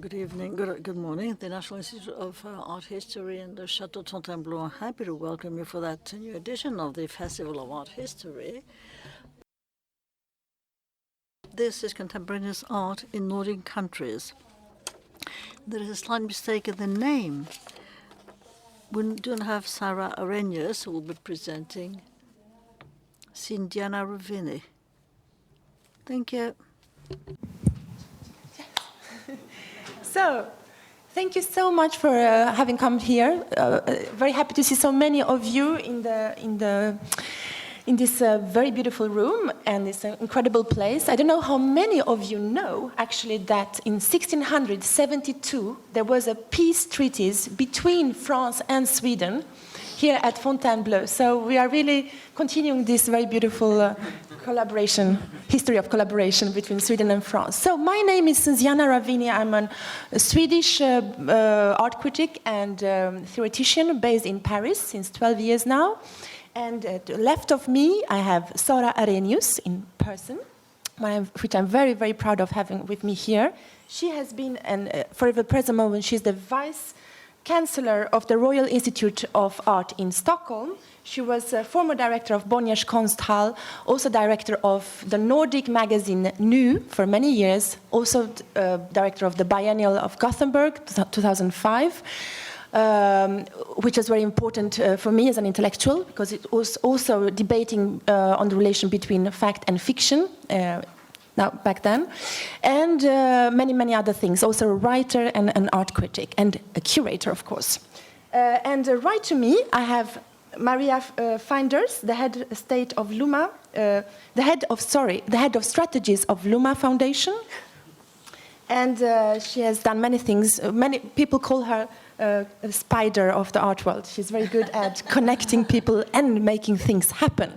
Good evening, good morning. The National Institute of Art History and the Château de Fontainebleau are happy to welcome you for that new edition of the Festival of Art History. This is contemporaneous art in Nordic countries. There is a slight mistake in the name. We don't have Sarah Arrhenius, who will be presenting Sinziana Ravini. Thank you. So, thank you so much for having come here. Very happy to see so many of you in this very beautiful room and this incredible place. I don't know how many of you know, actually, that in 1672 there was a peace treaty between France and Sweden here at Fontainebleau. So we are really continuing this very beautiful history of collaboration between Sweden and France. So my name is Sinziana Ravini. I'm a Swedish art critic and theoretician based in Paris since 12 years now. And to the left of me, I have Sarah Arrhenius in person, which I'm very, very proud of having with me here. She has been, and for the present moment, she's the Vice Chancellor of the Royal Institute of Art in Stockholm. She was a former director of Bonniers Konsthall, also director of the Nordic magazine Nu for many years, also director of the Biennial of Gothenburg, 2005, which was very important for me as an intellectual, because it was also debating on the relation between fact and fiction, back then, and many, many other things. Also a writer and an art critic, and a curator, of course. And right to me, I have Maria Finders, the head of LUMA, the head of strategies of LUMA Foundation, and she has done many things. Many people call her a spider of the art world. She's very good at connecting people and making things happen.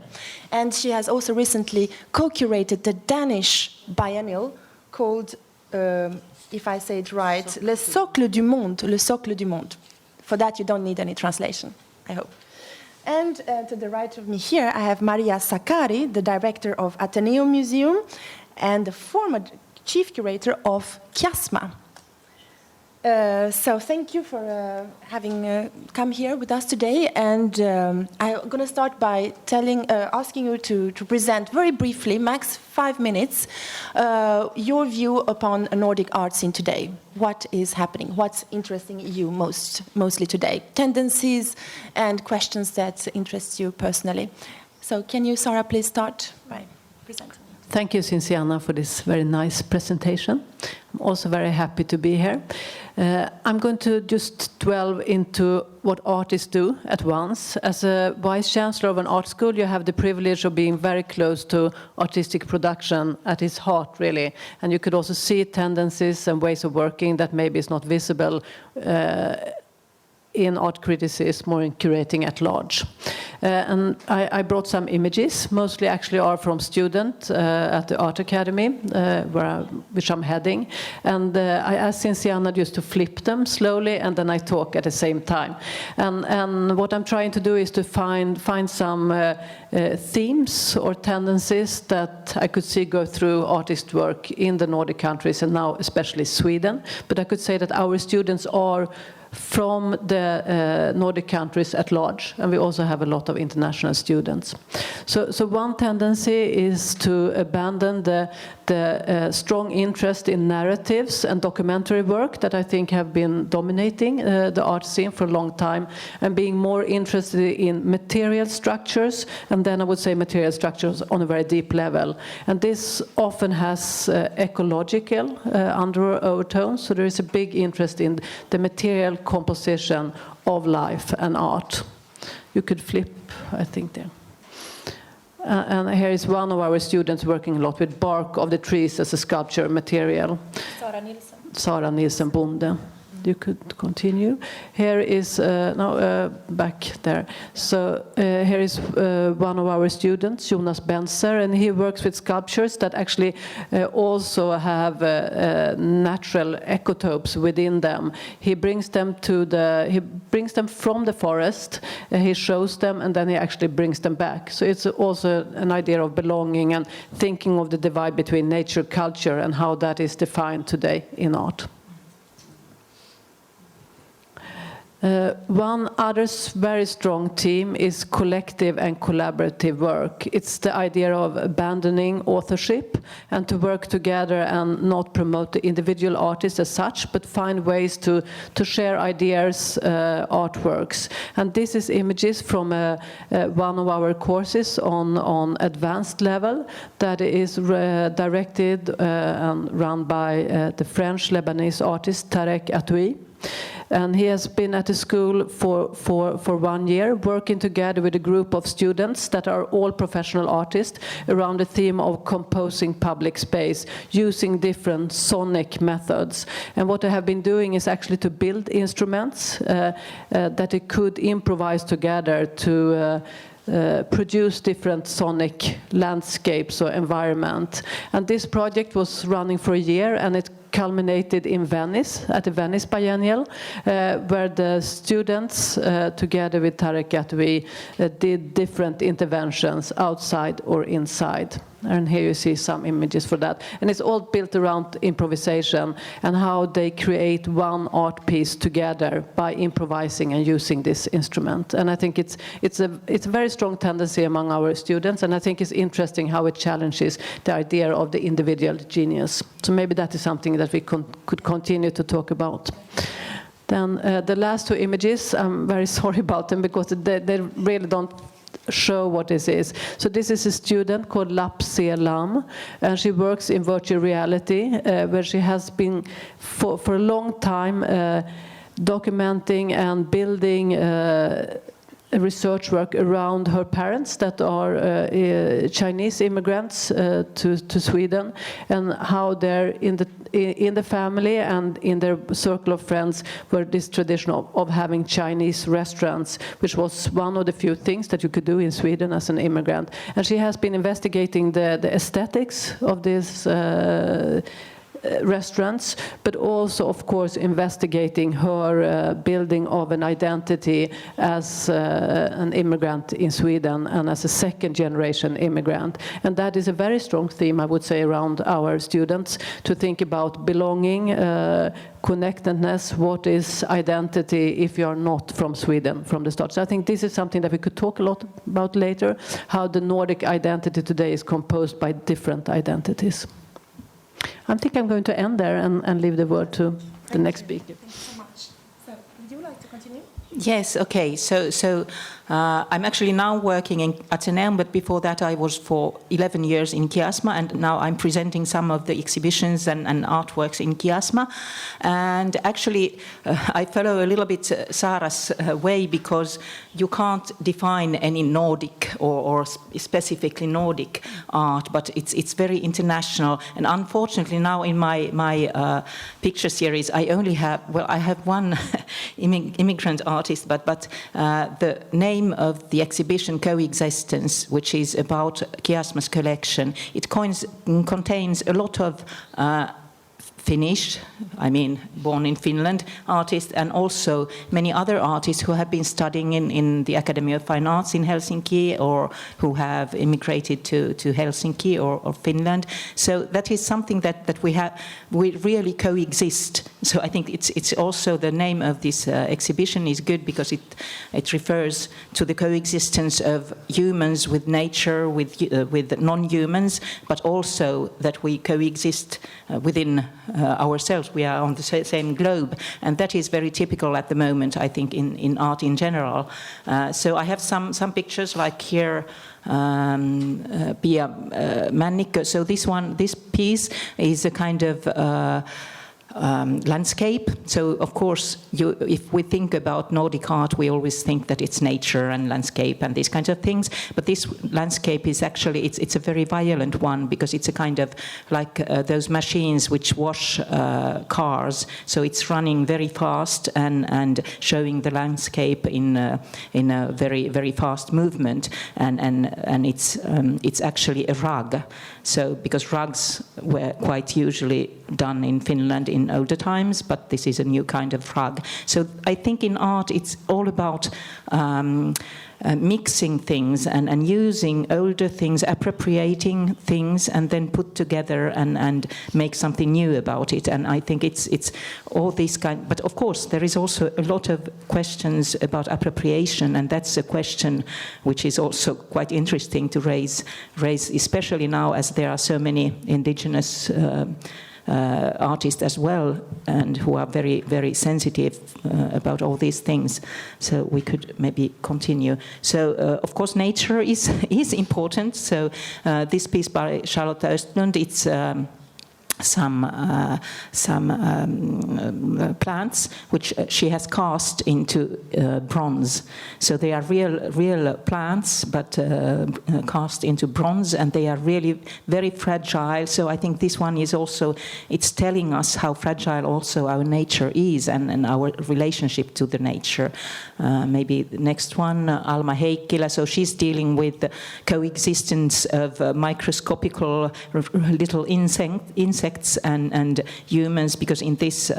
And she has also recently co-curated the Danish biennial called, if I say it right, Le Socle du Monde. Le Socle du Monde. For that, you don't need any translation, I hope. And to the right of me here, I have Maria Sakari, the director of Ateneum Museum and the former chief curator of Chiasma. So thank you for having come here with us today. And I'm going to start by asking you to present very briefly, max 5 minutes, your view upon Nordic art scene today. What is happening? What's interesting you mostly today? Tendencies and questions that interest you personally. So can you, Sarah, please start by presenting? Thank you, Sinziana, for this very nice presentation. I'm also very happy to be here. I'm going to just delve into what artists do at once. As a vice chancellor of an art school, you have the privilege of being very close to artistic production at its heart, really. And you could also see tendencies and ways of working that maybe is not visible in art criticism or in curating at large. And I brought some images, mostly actually are from students at the Art Academy, which I'm heading. And I asked Sinziana just to flip them slowly, and then I talk at the same time. And what I'm trying to do is to find some themes or tendencies that I could see go through artist work in the Nordic countries, and now especially Sweden. But I could say that our students are from the Nordic countries at large, and we also have a lot of international students. So one tendency is to abandon the strong interest in narratives and documentary work that I think have been dominating the art scene for a long time, and being more interested in material structures, and then I would say material structures on a very deep level. And this often has ecological undertones, so there is a big interest in the material composition of life and art. You could flip, I think, there. And here is one of our students working a lot with bark of the trees as a sculpture material. Sara Nilsson Bonde. You could continue. Here is, back there. So here is one of our students, Jonas Benzer, and he works with sculptures that actually also have natural ecotopes within them. He brings them from the forest, he shows them, and then he actually brings them back. So it's also an idea of belonging and thinking of the divide between nature, culture, and how that is defined today in art. One other very strong theme is collective and collaborative work. It's the idea of abandoning authorship and to work together and not promote the individual artist as such, but find ways to share ideas, artworks. And this is images from one of our courses on advanced level that is directed and run by the French-Lebanese artist Tarek Atoui. And he has been at the school for 1 year, working together with a group of students that are all professional artists around the theme of composing public space, using different sonic methods. And what they have been doing is actually to build instruments that they could improvise together to produce different sonic landscapes or environment. And this project was running for a year, and it culminated in Venice, at the Venice Biennial, where the students, together with Tarek Atoui, did different interventions outside or inside. And here you see some images for that. And it's all built around improvisation and how they create one art piece together by improvising and using this instrument. And I think it's a very strong tendency among our students, and I think it's interesting how it challenges the idea of the individual genius. So maybe that is something that we could continue to talk about. Then the last two images, I'm very sorry about them because they really don't show what this is. So this is a student called Lam, and she works in virtual reality, where she has been for a long time documenting and building research work around her parents that are Chinese immigrants to Sweden, and how they're in the family and in their circle of friends were this tradition of having Chinese restaurants, which was one of the few things that you could do in Sweden as an immigrant. And she has been investigating the aesthetics of this restaurants, but also, of course, investigating her building of an identity as an immigrant in Sweden and as a second-generation immigrant. And that is a very strong theme, I would say, around our students, to think about belonging, connectedness, what is identity if you are not from Sweden from the start. So I think this is something that we could talk a lot about later, how the Nordic identity today is composed by different identities. I think I'm going to end there and leave the word to the next speaker. Thank you so much. So, would you like to continue? Yes, okay. So I'm actually now working in Ateneum, but before that I was for 11 years in Kiasma, and now I'm presenting some of the exhibitions and artworks in Kiasma. And actually I follow a little bit Saara's way, because you can't define any Nordic or specifically Nordic art, but it's very international. And unfortunately now in my picture series I only have, I have one immigrant artist, but the name of the exhibition Coexistence, which is about Kiasma's collection, it contains a lot of Finnish, born in Finland, artists, and also many other artists who have been studying in the Academy of Fine Arts in Helsinki, or who have immigrated to Helsinki or Finland. So that is something that we really coexist. So I think it's also the name of this exhibition is good, because it refers to the coexistence of humans with nature, with non-humans, but also that we coexist within ourselves. We are on the same globe, and that is very typical at the moment, I think, in art in general. So I have some pictures, like here, Pia Mannikko. So this piece is a kind of landscape. So of course, if we think about Nordic art, we always think that it's nature and landscape and these kinds of things. But this landscape is actually, it's a very violent one, because it's a kind of like those machines which wash cars. So it's running very fast and showing the landscape in a very, very fast movement. And it's actually a rug. So because rugs were quite usually done in Finland in in older times, but this is a new kind of rug. So I think in art it's all about mixing things and using older things, appropriating things, and then put together and make something new about it. And I think it's all these kind. But of course, there is also a lot of questions about appropriation, and that's a question which is also quite interesting to raise, especially now as there are so many indigenous artists as well, and who are very, very sensitive about all these things. So we could maybe continue. So of course nature is important. So this piece by Charlotte Östlund, it's some plants which she has cast into bronze. So they are real plants, but cast into bronze, and they are really very fragile. So I think this one is also, it's telling us how fragile also our nature is, and our relationship to the nature. Maybe the next one, Alma Heikkilä. So she's dealing with the coexistence of microscopical little insects and humans, because in this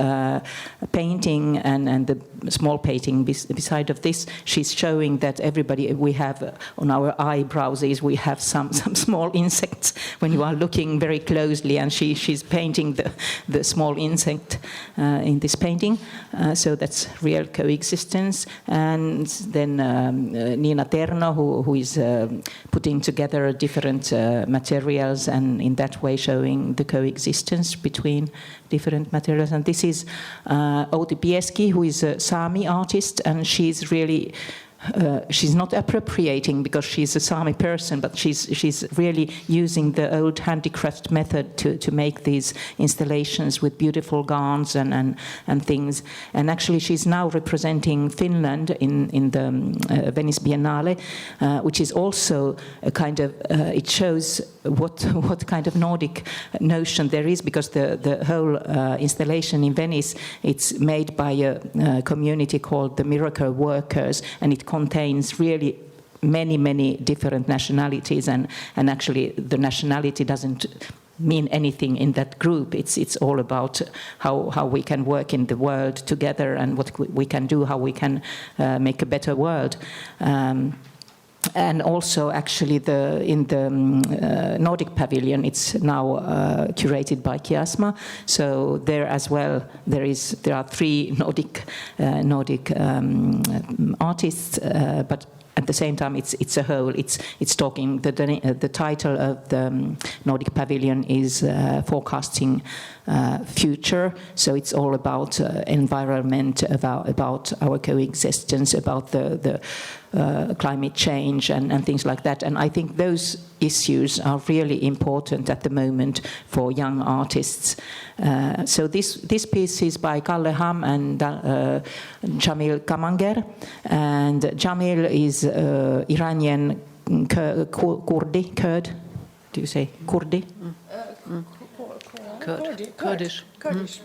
painting and the small painting beside of this, she's showing that everybody, we have on our eyebrows we have some small insects when you are looking very closely, and she's painting the small insect in this painting. So that's real coexistence. And then Nina Terno, who is putting together different materials, and in that way showing the coexistence between different materials. And this is Outi Pieski, who is a Sami artist, and she's really she's not appropriating because she's a Sami person, but she's really using the old handicraft method to make these installations with beautiful garns and things. And actually she's now representing Finland in the Venice Biennale, which is also a kind of, it shows what kind of Nordic notion there is, because the whole installation in Venice, it's made by a community called the Miracle Workers, and it contains really many different nationalities, and actually the nationality doesn't mean anything in that group. It's all about how we can work in the world together, and what we can do, how we can make a better world. And also, actually, in the Nordic pavilion, it's now curated by Kiasma. So there as well, there are 3 Nordic artists, but at the same time, it's a whole. It's talking. The title of the Nordic pavilion is Forecasting Future. So it's all about environment, about our coexistence, about the climate change and things like that. And I think those issues are really important at the moment for young artists. So this piece is by Kalle Ham and Jamil Kamanger. And Jamil is Iranian Kurd. Do you say Kurdi?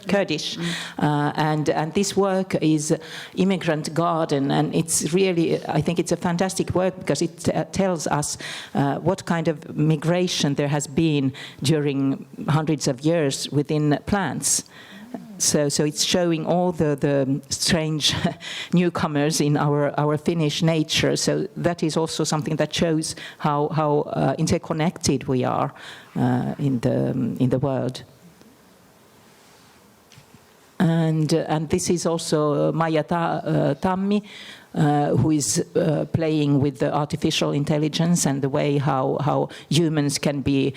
Kurdish. And this work is Immigrant Garden, and it's really, I think it's a fantastic work, because it tells us what kind of migration there has been during hundreds of years within plants. So it's showing all the strange newcomers in our Finnish nature. So that is also something that shows how interconnected we are in the world. And this is also Maija Tammi, who is playing with the artificial intelligence and the way how humans can be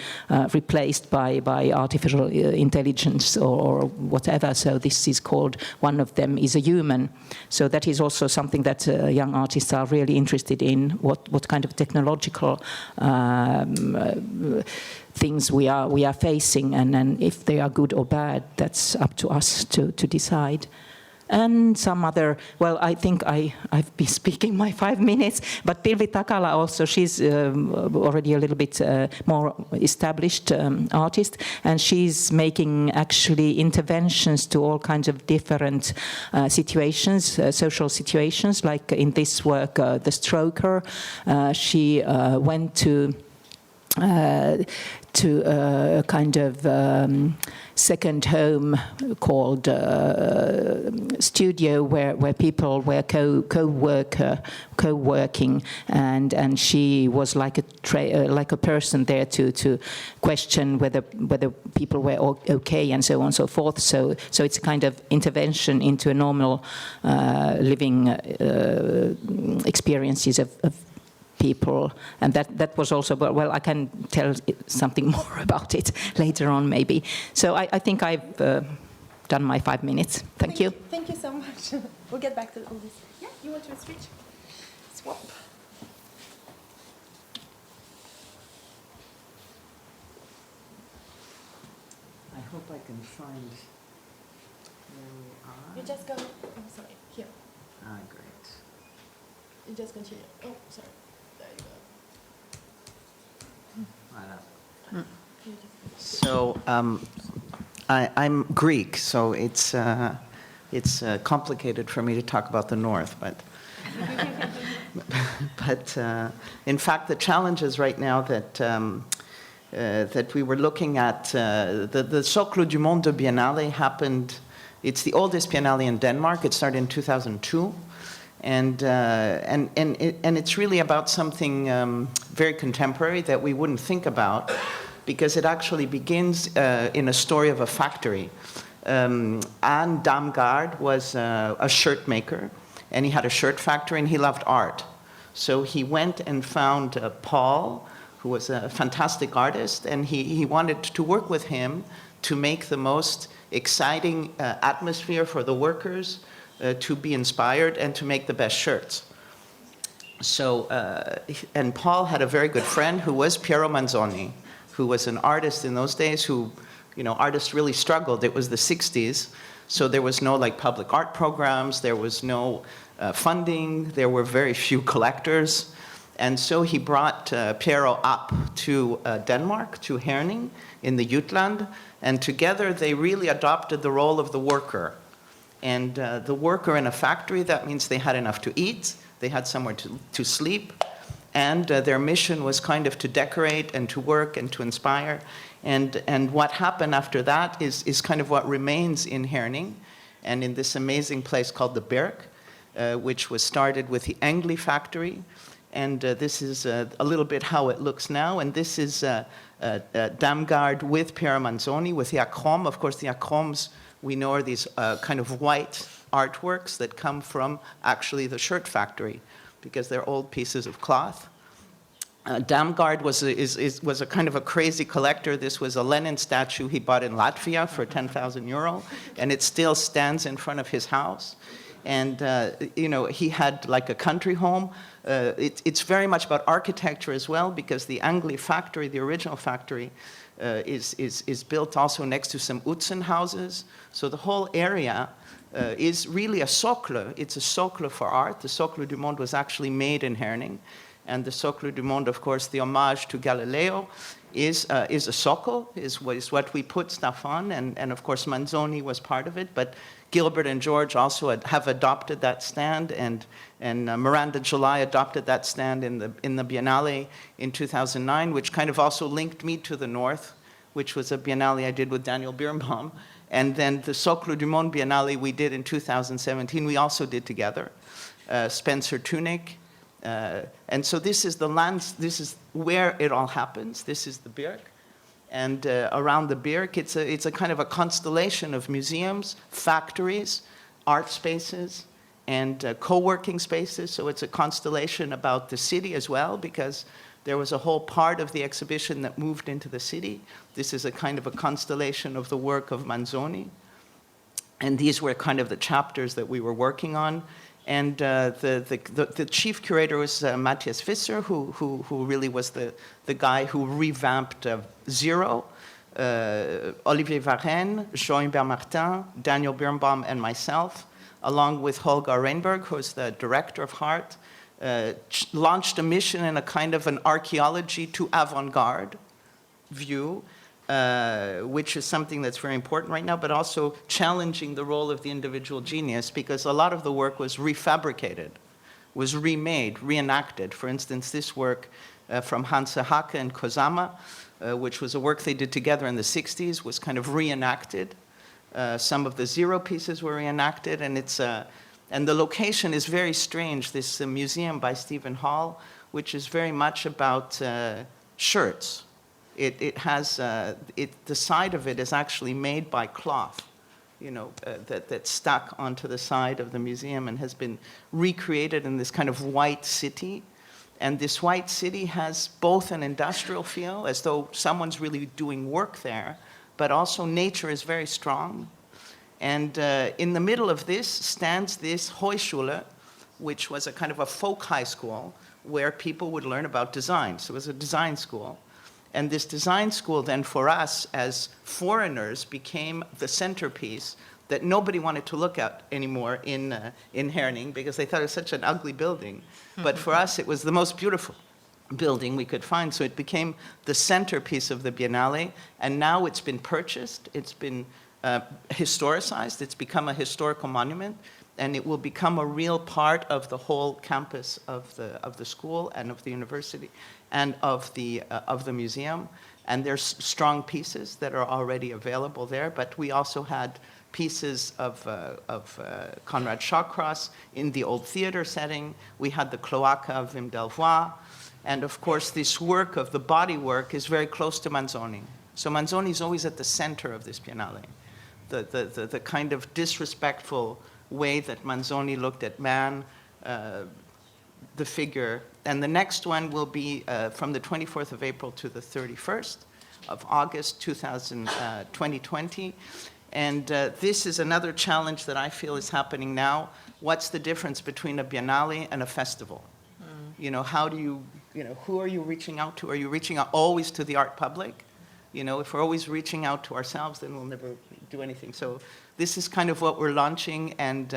replaced by artificial intelligence or whatever. So this is called, one of them is a human. So that is also something that young artists are really interested in, what kind of technological things we are facing, and if they are good or bad, that's up to us to decide. And some other, well, I think I've been speaking my 5 minutes, but Pilvi Takala also, she's already a little bit more established artist, and she's making actually interventions to all kinds of different situations, social situations, like in this work, The Stroker. She went to to a kind of second home called studio, where people were co-working, and she was like a person there to question whether people were okay and so on and so forth. So it's a kind of intervention into a normal living experiences of people, and that was also, well, I can tell something more about it later on maybe. So I think I've done my 5 minutes. Thank you. Thank you so much. We'll get back to all this. Yeah, you want to switch? Swap. I hope I can find where we are. You just go, oh, sorry, here. Ah, great. You just continue. Oh, sorry. There you go. Voilà. So I'm Greek, so it's complicated for me to talk about the North, but in fact the challenges right now that we were looking at, the Socle du Monde Biennale happened. It's the oldest biennale in Denmark. It started in 2002. And it's really about something very contemporary that we wouldn't think about, because it actually begins in a story of a factory. Anne Damgaard was a shirt maker, and he had a shirt factory, and he loved art. So he went and found Paul, who was a fantastic artist, and he wanted to work with him to make the most exciting atmosphere for the workers, to be inspired and to make the best shirts. So, and Paul had a very good friend who was Piero Manzoni, who was an artist in those days who, artists really struggled. It was the 60s, so there was no public art programs, there was no funding, there were very few collectors. And so he brought Piero up to Denmark, to Herning in the Jutland, and together they really adopted the role of the worker. And the worker in a factory, that means they had enough to eat, they had somewhere to sleep, and their mission was kind of to decorate and to work and to inspire. And what happened after that is kind of what remains in Herning, and in this amazing place called the Berg, which was started with the Engli factory. And this is a little bit how it looks now. And this is Damgaard with Piero Manzoni, with the acrom. Of course, the acroms, we know, are these kind of white artworks that come from actually the shirt factory, because they're old pieces of cloth. Damgaard was a kind of a crazy collector. This was a Lenin statue he bought in Latvia for 10,000 euro, and it still stands in front of his house. And he had like a country home. It's very much about architecture as well, because the Angli factory, the original factory, is built also next to some Utzen houses. So the whole area is really a socle. It's a socle for art. The Socle du Monde was actually made in Herning. And the Socle du Monde, of course, the homage to Galileo, is a socle, is what we put stuff on. And of course, Manzoni was part of it. But Gilbert and George also have adopted that stand, and Miranda July adopted that stand in the Biennale in 2009, which kind of also linked me to the North, which was a Biennale I did with Daniel Birnbaum. And then the Socle du Monde Biennale we did in 2017, we also did together. Spencer Tunick. And so this is where it all happens. This is the Berg. And around the Berg, it's a kind of a constellation of museums, factories, art spaces, and co-working spaces. So it's a constellation about the city as well, because there was a whole part of the exhibition that moved into the city. This is a kind of a constellation of the work of Manzoni. And these were kind of the chapters that we were working on. And the chief curator was Matthias Visser, who really was the guy who revamped Zero. Olivier Varenne, Jean-Hubert Martin, Daniel Birnbaum, and myself, along with Holger Reinberg, who's the director of Hart, launched a mission in a kind of an archaeology to avant-garde view, which is something that's very important right now, but also challenging the role of the individual genius, because a lot of the work was refabricated, was remade, reenacted. For instance, this work from Hansa Hake and Kozama, which was a work they did together in the 60s, was kind of reenacted. Some of the Zero pieces were reenacted, and the location is very strange. This museum by Stephen Hall, which is very much about shirts. It has, the side of it is actually made by cloth, that's stuck onto the side of the museum and has been recreated in this kind of white city. And this white city has both an industrial feel, as though someone's really doing work there, but also nature is very strong. And in the middle of this stands this Hochschule, which was a kind of a folk high school where people would learn about design. So it was a design school. And this design school then for us as foreigners became the centerpiece that nobody wanted to look at anymore in Herning because they thought it was such an ugly building. But for us, it was the most beautiful building we could find. So it became the centerpiece of the Biennale. And now it's been purchased. It's been historicized. It's become a historical monument. And it will become a real part of the whole campus of the school and of the university and of the museum. And there's strong pieces that are already available there. But we also had pieces of Conrad Shawcross in the old theater setting. We had the Cloaca of Wim Delvoye. And of course, this work of the body work is very close to Manzoni. So Manzoni is always at the center of this Biennale. The kind of disrespectful way that Manzoni looked at man, the figure. And the next one will be from the 24th of April to the 31st of August 2020. And this is another challenge that I feel is happening now. What's the difference between a Biennale and a festival? How do you, who are you reaching out to? Are you reaching out always to the art public? If we're always reaching out to ourselves, then we'll never do anything. So this is kind of what we're launching, and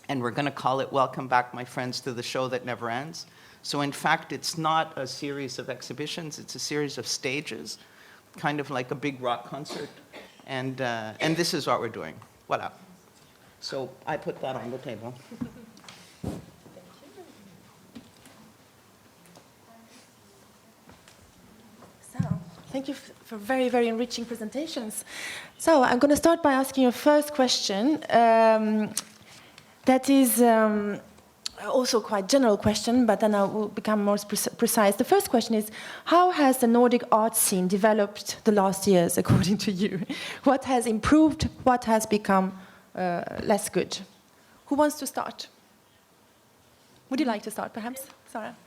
we're going to call it Welcome Back, My Friends, to the Show That Never Ends. So in fact, it's not a series of exhibitions, it's a series of stages, kind of like a big rock concert. And this is what we're doing. Voila. So I put that on the table. Thank you for very, very enriching presentations. So I'm going to start by asking your first question. That is also quite general question, but then I will become more precise. The first question is, how has the Nordic art scene developed the last years, according to you? What has improved? What has become less good? Who wants to start? Would you like to start, perhaps, Sarah?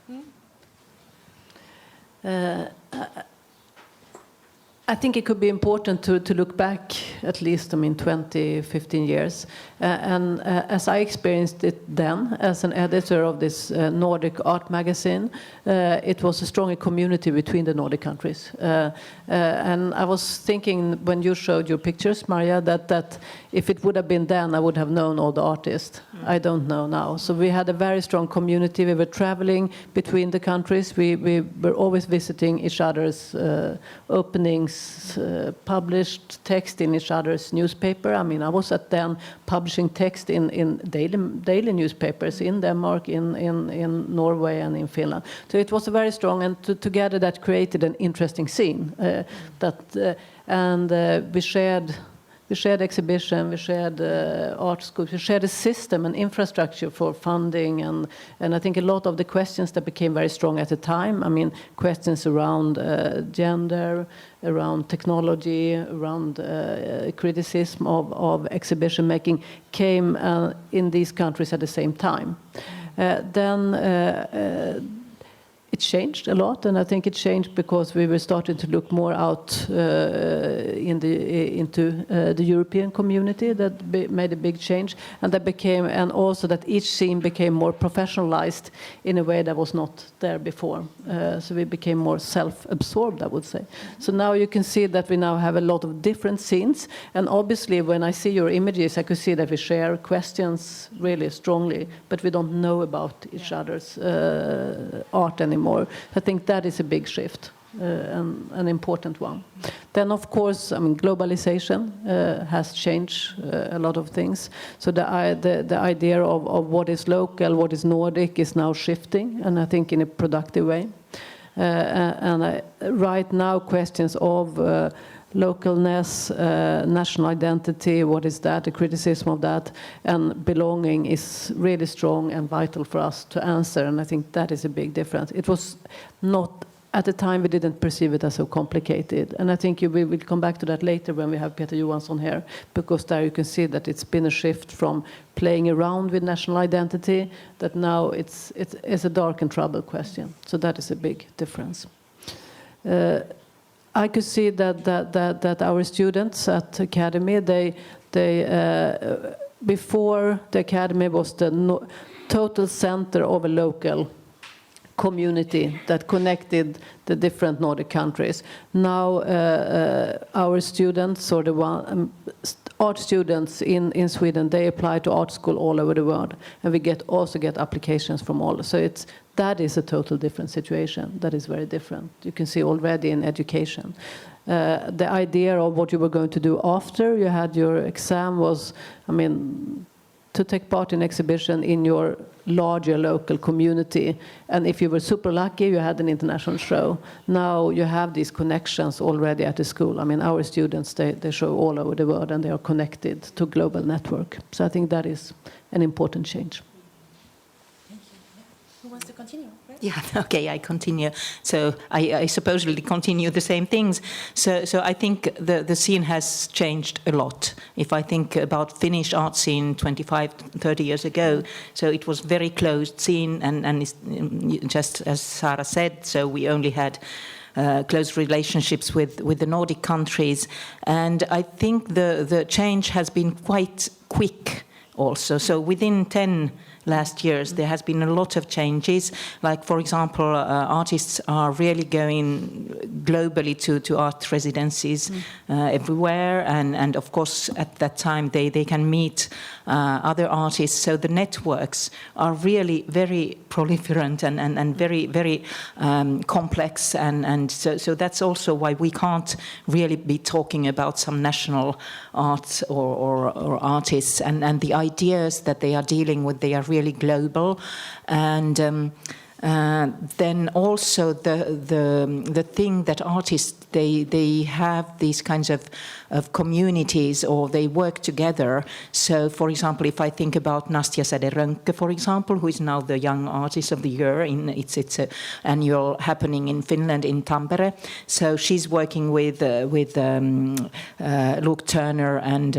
I think it could be important to look back at least, 20, 15 years. And as I experienced it then, as an editor of this Nordic art magazine, it was a stronger community between the Nordic countries. And I was thinking when you showed your pictures, Marja, that if it would have been then, I would have known all the artists. I don't know now. So we had a very strong community. We were traveling between the countries. We were always visiting each other's openings, published text in each other's newspaper. I was at then publishing text in daily newspapers in Denmark, in Norway, and in Finland. So it was very strong, and together that created an interesting scene. We shared exhibition, we shared art schools, we shared a system and infrastructure for funding, and I think a lot of the questions that became very strong at the time, questions around gender, around technology, around criticism of exhibition making came in these countries at the same time. It changed a lot, and I think it changed because we were starting to look more out into the European community. That made a big change, and also that each scene became more professionalized in a way that was not there before. So we became more self-absorbed, I would say. So now you can see that we now have a lot of different scenes, and obviously when I see your images, I could see that we share questions really strongly, but we don't know about each other's art anymore. I think that is a big shift, and an important one. Then, of course, globalization has changed a lot of things. So the idea of what is local, what is Nordic, is now shifting, and I think in a productive way. Right now questions of localness, national identity, what is that, the criticism of that, and belonging is really strong and vital for us to answer, and I think that is a big difference. It was not, at the time we didn't perceive it as so complicated, and I think we will come back to that later when we have Peter Johansson here, because there you can see that it's been a shift from playing around with national identity, that now it's a dark and troubled question, so that is a big difference. I could see that our students at Academy, they before the Academy was the total center of a local community that connected the different Nordic countries. Now our students, or the art students in Sweden, they apply to art school all over the world, and we also get applications from all. So that is a total different situation. That is very different. You can see already in education. The idea of what you were going to do after you had your exam was, to take part in exhibition in your larger local community. And if you were super lucky, you had an international show. Now you have these connections already at the school. Our students, they show all over the world, and they are connected to global network. So I think that is an important change. Who wants to continue? Right? Yeah, okay, I continue. So I supposedly continue the same things. So I think the scene has changed a lot. If I think about Finnish art scene 25, 30 years ago, so it was very closed scene, and just as Sara said, so we only had close relationships with the Nordic countries. And I think the change has been quite quick also. So within 10 last years, there has been a lot of changes. Like, for example, artists are really going globally to art residencies everywhere. And of course, at that time, they can meet other artists. So the networks are really very proliferant and very, very complex. And so that's also why we can't really be talking about some national art or artists. And the ideas that they are dealing with, they are really global. And then also the thing that artists, they have these kinds of communities, or they work together. So, for example, if I think about Nastja Säder-Rönke, for example, who is now the Young Artist of the Year, it's an annual happening in Finland, in Tampere. So she's working with Luke Turner and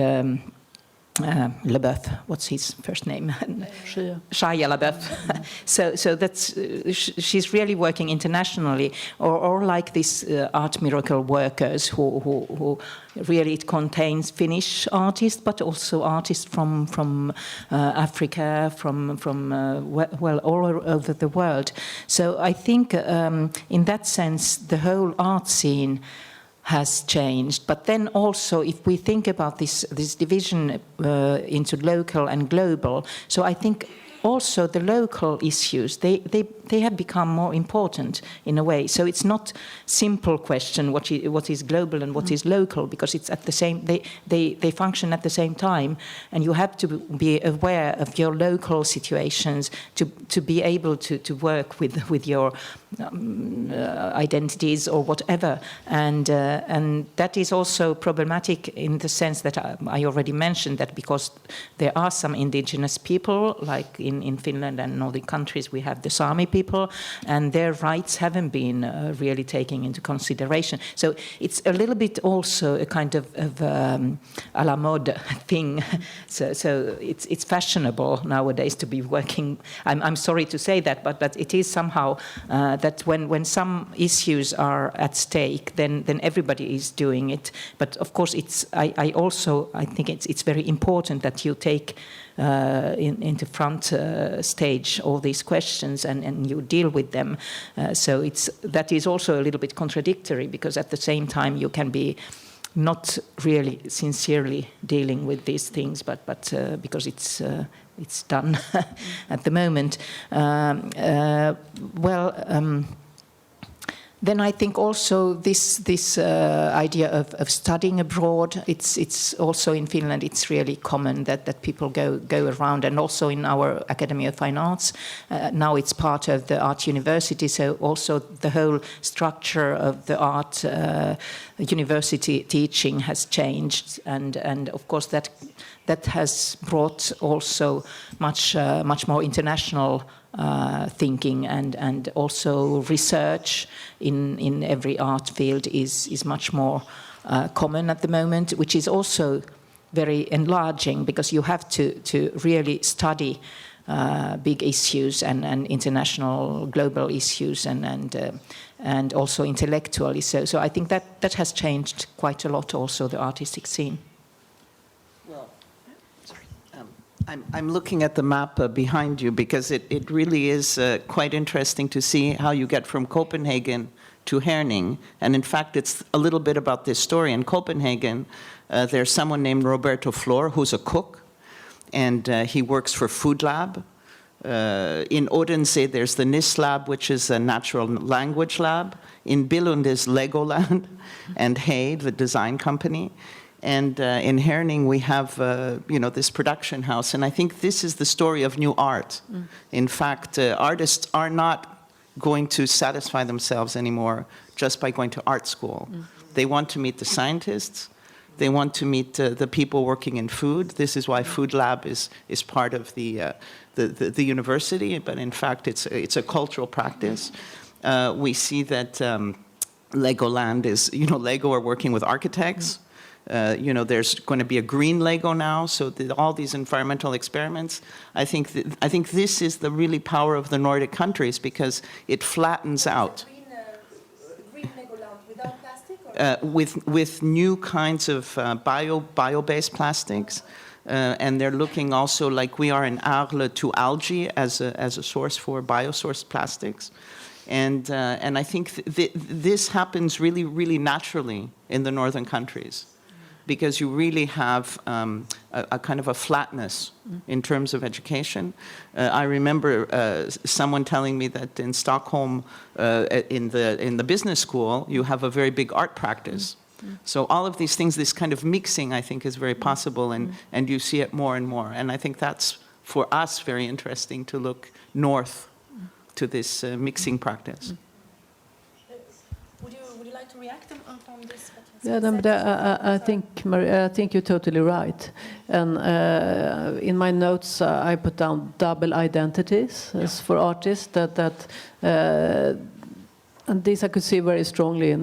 LeBeouf, what's his first name? Shia LeBeouf. So that's she's really working internationally, or like these art miracle workers who really, it contains Finnish artists, but also artists from Africa, from all over the world. So I think in that sense the whole art scene has changed. But then also, if we think about this division into local and global, so I think also the local issues, they have become more important in a way. So it's not simple question what is global and what is local, because it's at the same, they function at the same time, and you have to be aware of your local situations to be able to work with your identities or whatever, and that is also problematic in the sense that I already mentioned, that because there are some indigenous people, like in Finland and Nordic countries, we have the Sami people, and their rights haven't been really taken into consideration. So it's a little bit also a kind of à la mode thing. So it's fashionable nowadays to be working. I'm sorry to say that, but it is somehow that when some issues are at stake, then everybody is doing it. But of course, I think it's very important that you take into front stage all these questions and you deal with them. So that is also a little bit contradictory, because at the same time you can be not really sincerely dealing with these things, but because it's done Then I think also this idea of studying abroad, it's also in Finland, it's really common that people go around, and also in our Academy of Fine Arts. Now it's part of the art university, so also the whole structure of the art university teaching has changed, and of course that has brought also much more international thinking, and also research in every art field is much more common at the moment, which is also very enlarging, because you have to really study big issues and international global issues and also intellectually. So I think that has changed quite a lot also the artistic scene. I'm looking at the map behind you, because it really is quite interesting to see how you get from Copenhagen to Herning. And in fact, it's a little bit about this story. In Copenhagen, there's someone named Roberto Flor, who's a cook, and he works for Food Lab. In Odense, there's the NIS Lab, which is a natural language lab. In Billund is Legoland and Hey, the design company. And in Herning, we have, this production house. And I think this is the story of new art. In fact, artists are not going to satisfy themselves anymore just by going to art school. They want to meet the scientists. They want to meet the people working in food. This is why Food Lab is part of the university. But in fact, it's a cultural practice. We see that Legoland is, Lego are working with architects. There's going to be a green Lego now, so all these environmental experiments. I think this is the really power of the Nordic countries, because it flattens out. Green Legoland without plastic? With new kinds of bio-based plastics, and they're looking also, like we are in Arles, to algae as a source for biosourced plastics. And I think this happens really, really naturally in the northern countries, because you really have a kind of a flatness in terms of education. I remember someone telling me that in Stockholm, in the business school, you have a very big art practice. So all of these things, this kind of mixing, I think, is very possible, and you see it more and more. And I think that's, for us, very interesting to look north to this mixing practice. Would you like to react on this? Yeah, no, but I think, Maria, I think you're totally right. And in my notes, I put down double identities as for artists. And these I could see very strongly in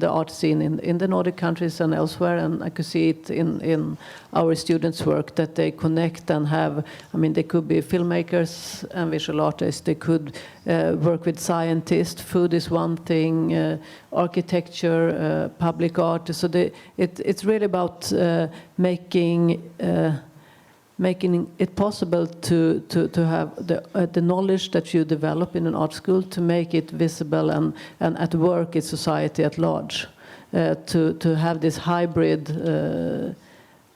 the art scene in the Nordic countries and elsewhere, and I could see it in our students' work, that they connect and have. They could be filmmakers and visual artists. They could work with scientists. Food is one thing. Architecture, public art. So it's really about making it possible to have the knowledge that you develop in an art school, to make it visible and at work in society at large, to have this hybrid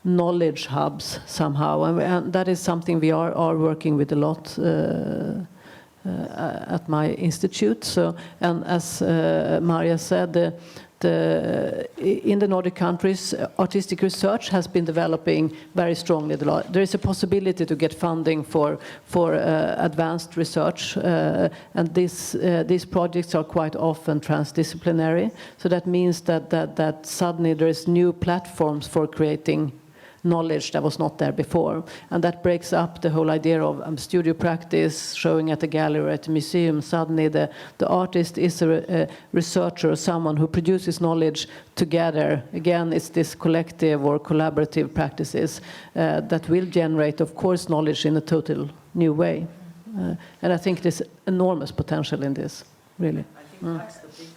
knowledge hubs somehow, and that is something we are working with a lot at my institute. So, and as Marja said, in the Nordic countries, artistic research has been developing very strongly. There is a possibility to get funding for advanced research, and these projects are quite often transdisciplinary. So that means that suddenly there is new platforms for creating knowledge that was not there before, and that breaks up the whole idea of studio practice, showing at a gallery or at a museum. Suddenly the artist is a researcher, or someone who produces knowledge together. Again, it's this collective or collaborative practices that will generate, of course, knowledge in a total new way. And I think there's enormous potential in this, really. I think that's the big potential.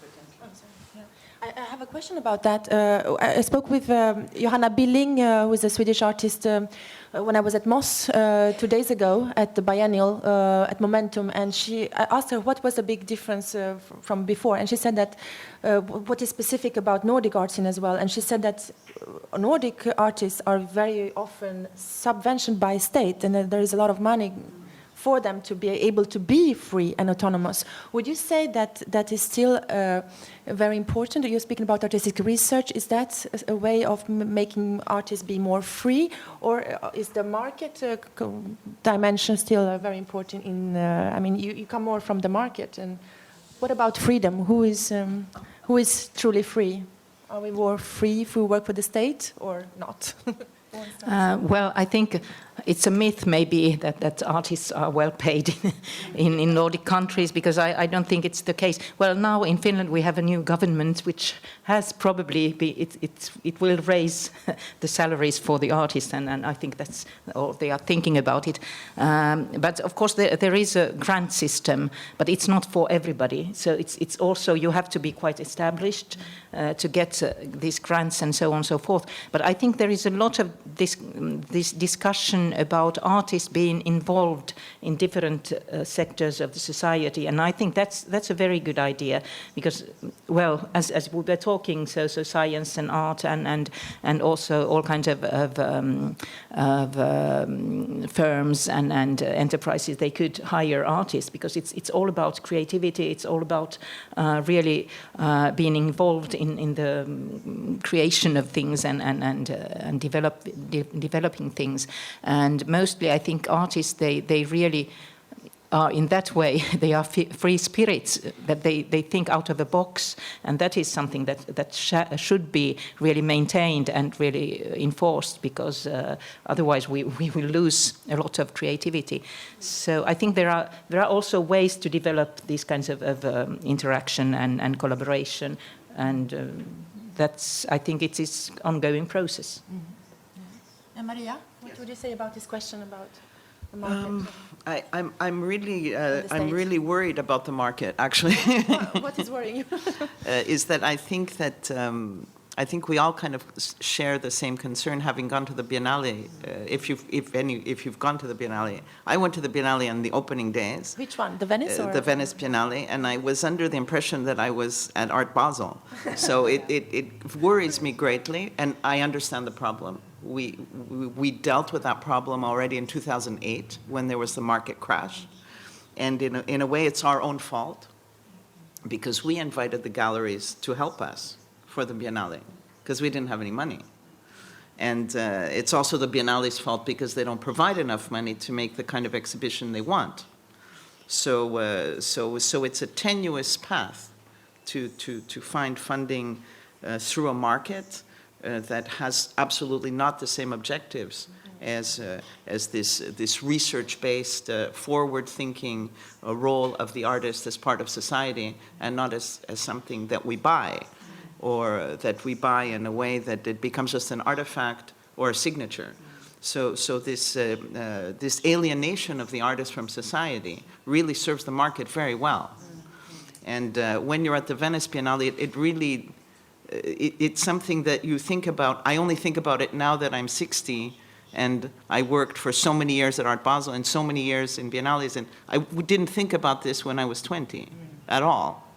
I have a question about that. I spoke with Johanna Billing, who is a Swedish artist, when I was at Moss 2 days ago at the biennial at Momentum, and I asked her what was the big difference from before, and she said that what is specific about Nordic art scene as well, and she said that Nordic artists are very often subventioned by state, and that there is a lot of money for them to be able to be free and autonomous. Would you say that that is still very important? You're speaking about artistic research. Is that a way of making artists be more free, or is the market dimension still very important? I mean, you come more from the market, and what about freedom? Who is truly free? Are we more free if we work for the state or not? Well, I think it's a myth maybe that artists are well paid in Nordic countries, because I don't think it's the case. Well, now in Finland we have a new government which has probably it will raise the salaries for the artists, and I think that's, or they are thinking about it. But of course there is a grant system, but it's not for everybody. So it's also, you have to be quite established to get these grants and so on and so forth. But I think there is a lot of this discussion about artists being involved in different sectors of the society, and I think that's a very good idea, because, well, as we were talking, so science and art and also all kinds of firms and enterprises, they could hire artists, because it's all about creativity. It's all about really being involved in the creation of things and developing things. And mostly, I think artists, they really are in that way. They are free spirits, that they think out of the box, and that is something that should be really maintained and really enforced, because otherwise we will lose a lot of creativity. So I think there are also ways to develop these kinds of interaction and collaboration, and I think it is ongoing process. Mm-hmm. And Marja, what would you say about this question about the market? I'm really worried about the market, actually. What is worrying you? Is that I think we all kind of share the same concern, having gone to the Biennale. If you've gone to the Biennale, I went to the Biennale on the opening days. Which one, the Venice or? The Venice Biennale, and I was under the impression that I was at Art Basel. So it worries me greatly, and I understand the problem. We dealt with that problem already in 2008 when there was the market crash, and in a way it's our own fault, because we invited the galleries to help us for the Biennale, because we didn't have any money. And it's also the Biennale's fault, because they don't provide enough money to make the kind of exhibition they want. So it's a tenuous path to find funding through a market that has absolutely not the same objectives as this research-based, forward-thinking role of the artist as part of society, and not as something that we buy, or that we buy in a way that it becomes just an artifact or a signature. So this alienation of the artist from society really serves the market very well. And when you're at the Venice Biennale, it really, it's something that you think about. I only think about it now that I'm 60, and I worked for so many years at Art Basel and so many years in Biennales, and I didn't think about this when I was 20 at all.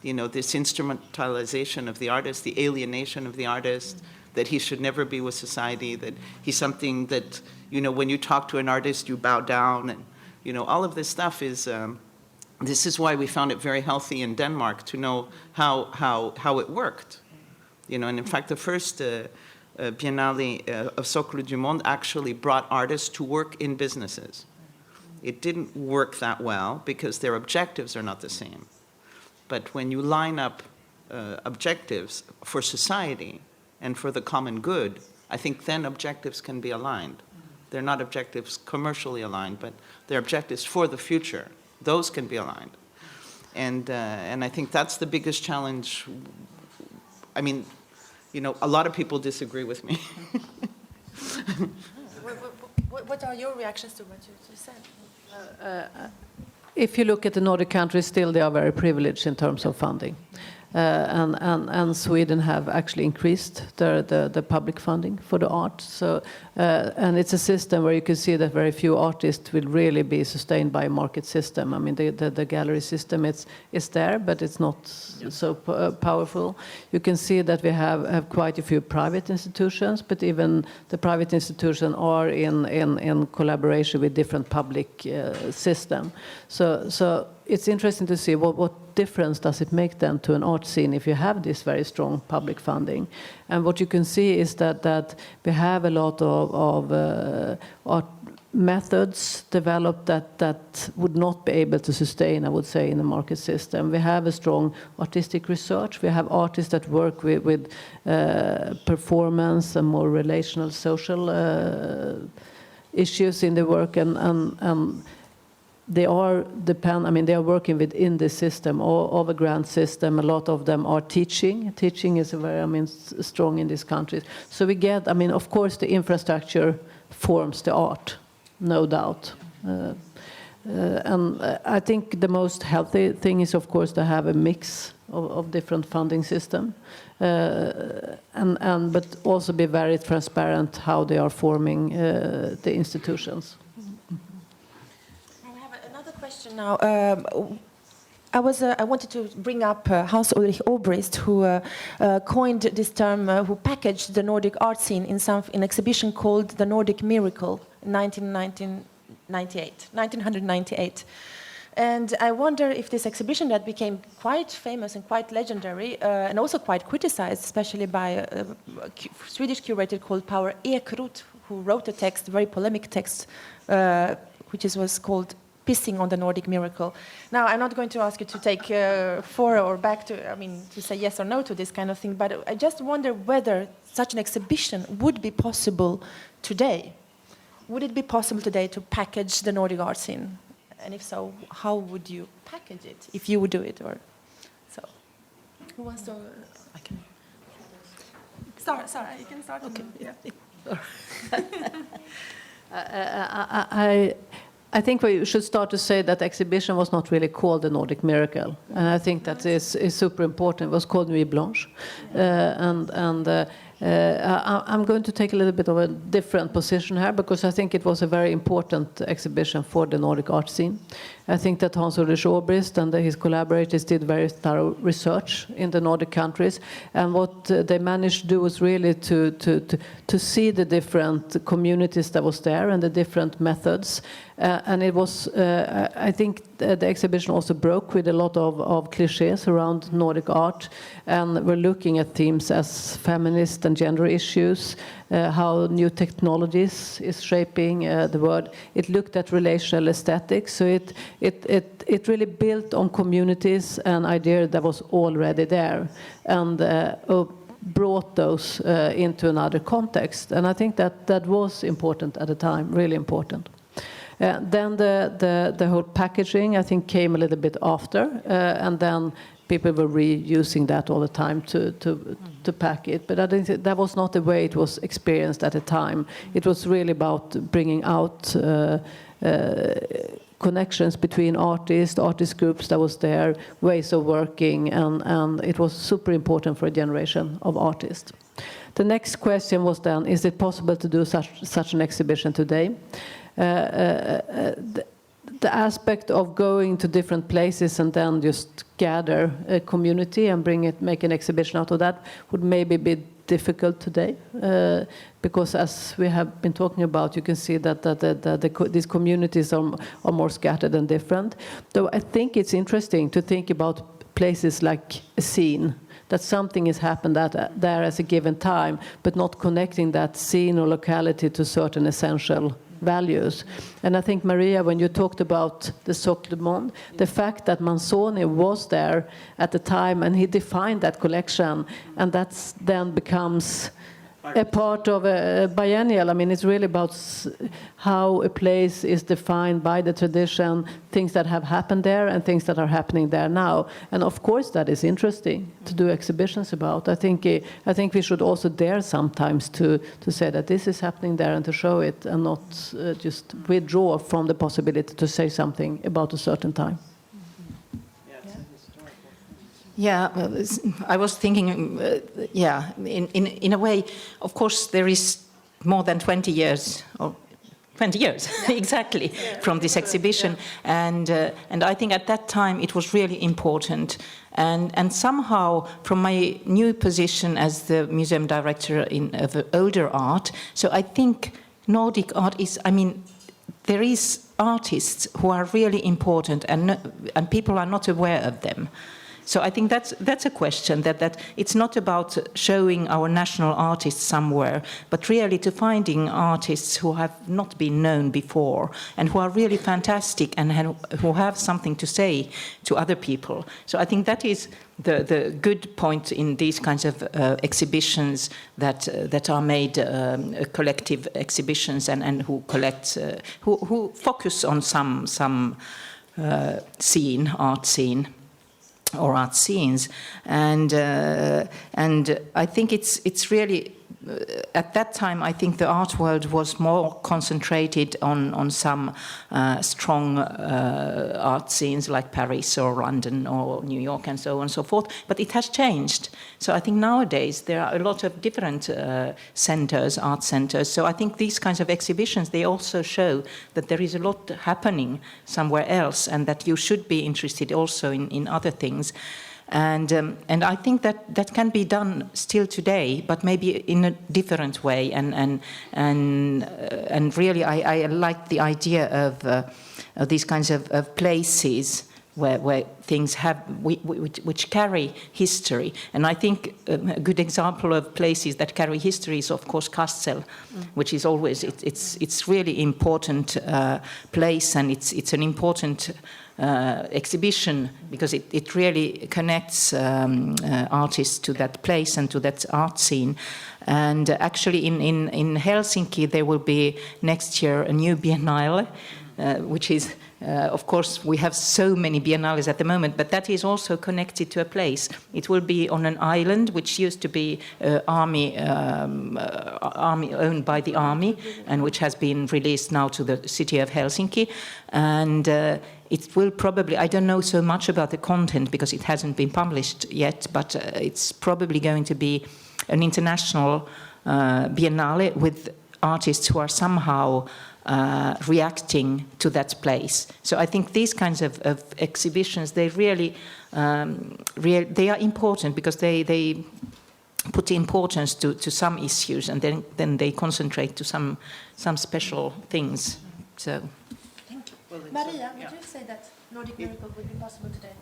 You know, this instrumentalization of the artist, the alienation of the artist, that he should never be with society, that he's something that, you know, when you talk to an artist, you bow down, and, you know, all of this stuff is, this is why we found it very healthy in Denmark to know how it worked. You know, and in fact, the first Biennale of Socle du Monde actually brought artists to work in businesses. It didn't work that well because their objectives are not the same. But when you line up objectives for society and for the common good, I think then objectives can be aligned. They're not objectives commercially aligned, but they're objectives for the future. Those can be aligned. And I think that's the biggest challenge. I mean, you know, a lot of people disagree with me. What are your reactions to what you just said? If you look at the Nordic countries, still they are very privileged in terms of funding. and Sweden have actually increased the public funding for the art. So and it's a system where you can see that very few artists will really be sustained by a market system. I mean, the gallery system is there, but it's not so powerful. You can see that we have quite a few private institutions, but even the private institutions are in collaboration with different public system. So it's interesting to see what difference does it make then to an art scene if you have this very strong public funding. And what you can see is that we have a lot of art methods developed that would not be able to sustain, I would say, in the market system. We have a strong artistic research. We have artists that work with performance and more relational social issues in the work, and they are they are working within the system of a grant system. A lot of them are teaching. Teaching is very, strong in these countries. So we get, of course, the infrastructure forms the art, no doubt. And I think the most healthy thing is, of course, to have a mix of different funding system, but also be very transparent how they are forming the institutions. Now, I wanted to bring up Hans-Ulrich Obrist, who coined this term, who packaged the Nordic art scene in an exhibition called The Nordic Miracle in 1998. And I wonder if this exhibition that became quite famous and quite legendary, and also quite criticized, especially by a Swedish curator called Power Ekrot, who wrote a text, a very polemic text, which was called Pissing on the Nordic Miracle. Now, I'm not going to ask you to take for or back to say yes or no to this kind of thing, but I just wonder whether such an exhibition would be possible today. Would it be possible today to package the Nordic art scene? And if so, how would you package it, if you would do it? Or so, who wants to? I can start. Sorry, you can start. Okay. Yeah. I think we should start to say that the exhibition was not really called the Nordic Miracle, and I think that is super important. It was called Nuit Blanche, I'm going to take a little bit of a different position here, because I think it was a very important exhibition for the Nordic art scene. I think that Hans-Ulrich Obrist and his collaborators did very thorough research in the Nordic countries, and what they managed to do was really to see the different communities that was there and the different methods. And it was, I think the exhibition also broke with a lot of cliches around Nordic art, and we're looking at themes as feminist and gender issues, how new technologies is shaping the world. It looked at relational aesthetics, so it really built on communities and ideas that was already there, and brought those into another context. And I think that was important at the time, really important. Then the whole packaging, I think, came a little bit after, and then people were reusing that all the time to pack it. But I think that was not the way it was experienced at the time. It was really about bringing out connections between artist groups that was there, ways of working, and it was super important for a generation of artists. The next question was then, is it possible to do such an exhibition today? The aspect of going to different places and then just gather a community and make an exhibition out of that would maybe be difficult today, because as we have been talking about, you can see that these communities are more scattered and different. Though I think it's interesting to think about places like a scene, that something has happened there at a given time, but not connecting that scene or locality to certain essential values. And I think, Maria, when you talked about the Socle du Monde, the fact that Manzoni was there at the time and he defined that collection, and that then becomes a part of a biennial. I mean, it's really about how a place is defined by the tradition, things that have happened there and things that are happening there now. And of course, that is interesting to do exhibitions about. I think we should also dare sometimes to say that this is happening there and to show it, and not just withdraw from the possibility to say something about a certain time. Yeah, I was thinking, in a way, of course, there is more than 20 years, or 20 years, exactly, from this exhibition. And I think at that time it was really important. And somehow, from my new position as the museum director of older art, so I think Nordic art is, I mean, there is artists who are really important, and people are not aware of them. So I think that's a question, that it's not about showing our national artists somewhere, but really to finding artists who have not been known before and who are really fantastic and who have something to say to other people. So I think that is the good point in these kinds of exhibitions that are made collective exhibitions and who collect who focus on some art scene. Or art scenes, and I think it's really at that time I think the art world was more concentrated on some strong art scenes like Paris or London or New York and so on and so forth. But it has changed. So I think nowadays there are a lot of different centers, art centers. So I think these kinds of exhibitions, they also show that there is a lot happening somewhere else, and that you should be interested also in other things. And I think that can be done still today, but maybe in a different way. And really, I like the idea of these kinds of places where things have which carry history. And I think a good example of places that carry history is, of course, Kassel, which is always it's really important place, and it's an important exhibition because it really connects artists to that place and to that art scene. And actually in Helsinki there will be next year a new biennale, which is of course we have so many biennales at the moment, but that is also connected to a place. It will be on an island which used to be army owned by the army, and which has been released now to the city of Helsinki. And it will probably, I don't know so much about the content because it hasn't been published yet, but it's probably going to be an international biennale with artists who are somehow reacting to that place. So I think these kinds of exhibitions, they really, they are important because they put importance to some issues, and then they concentrate to some special things. So. Marja, would you say that Nordic miracle would be possible today?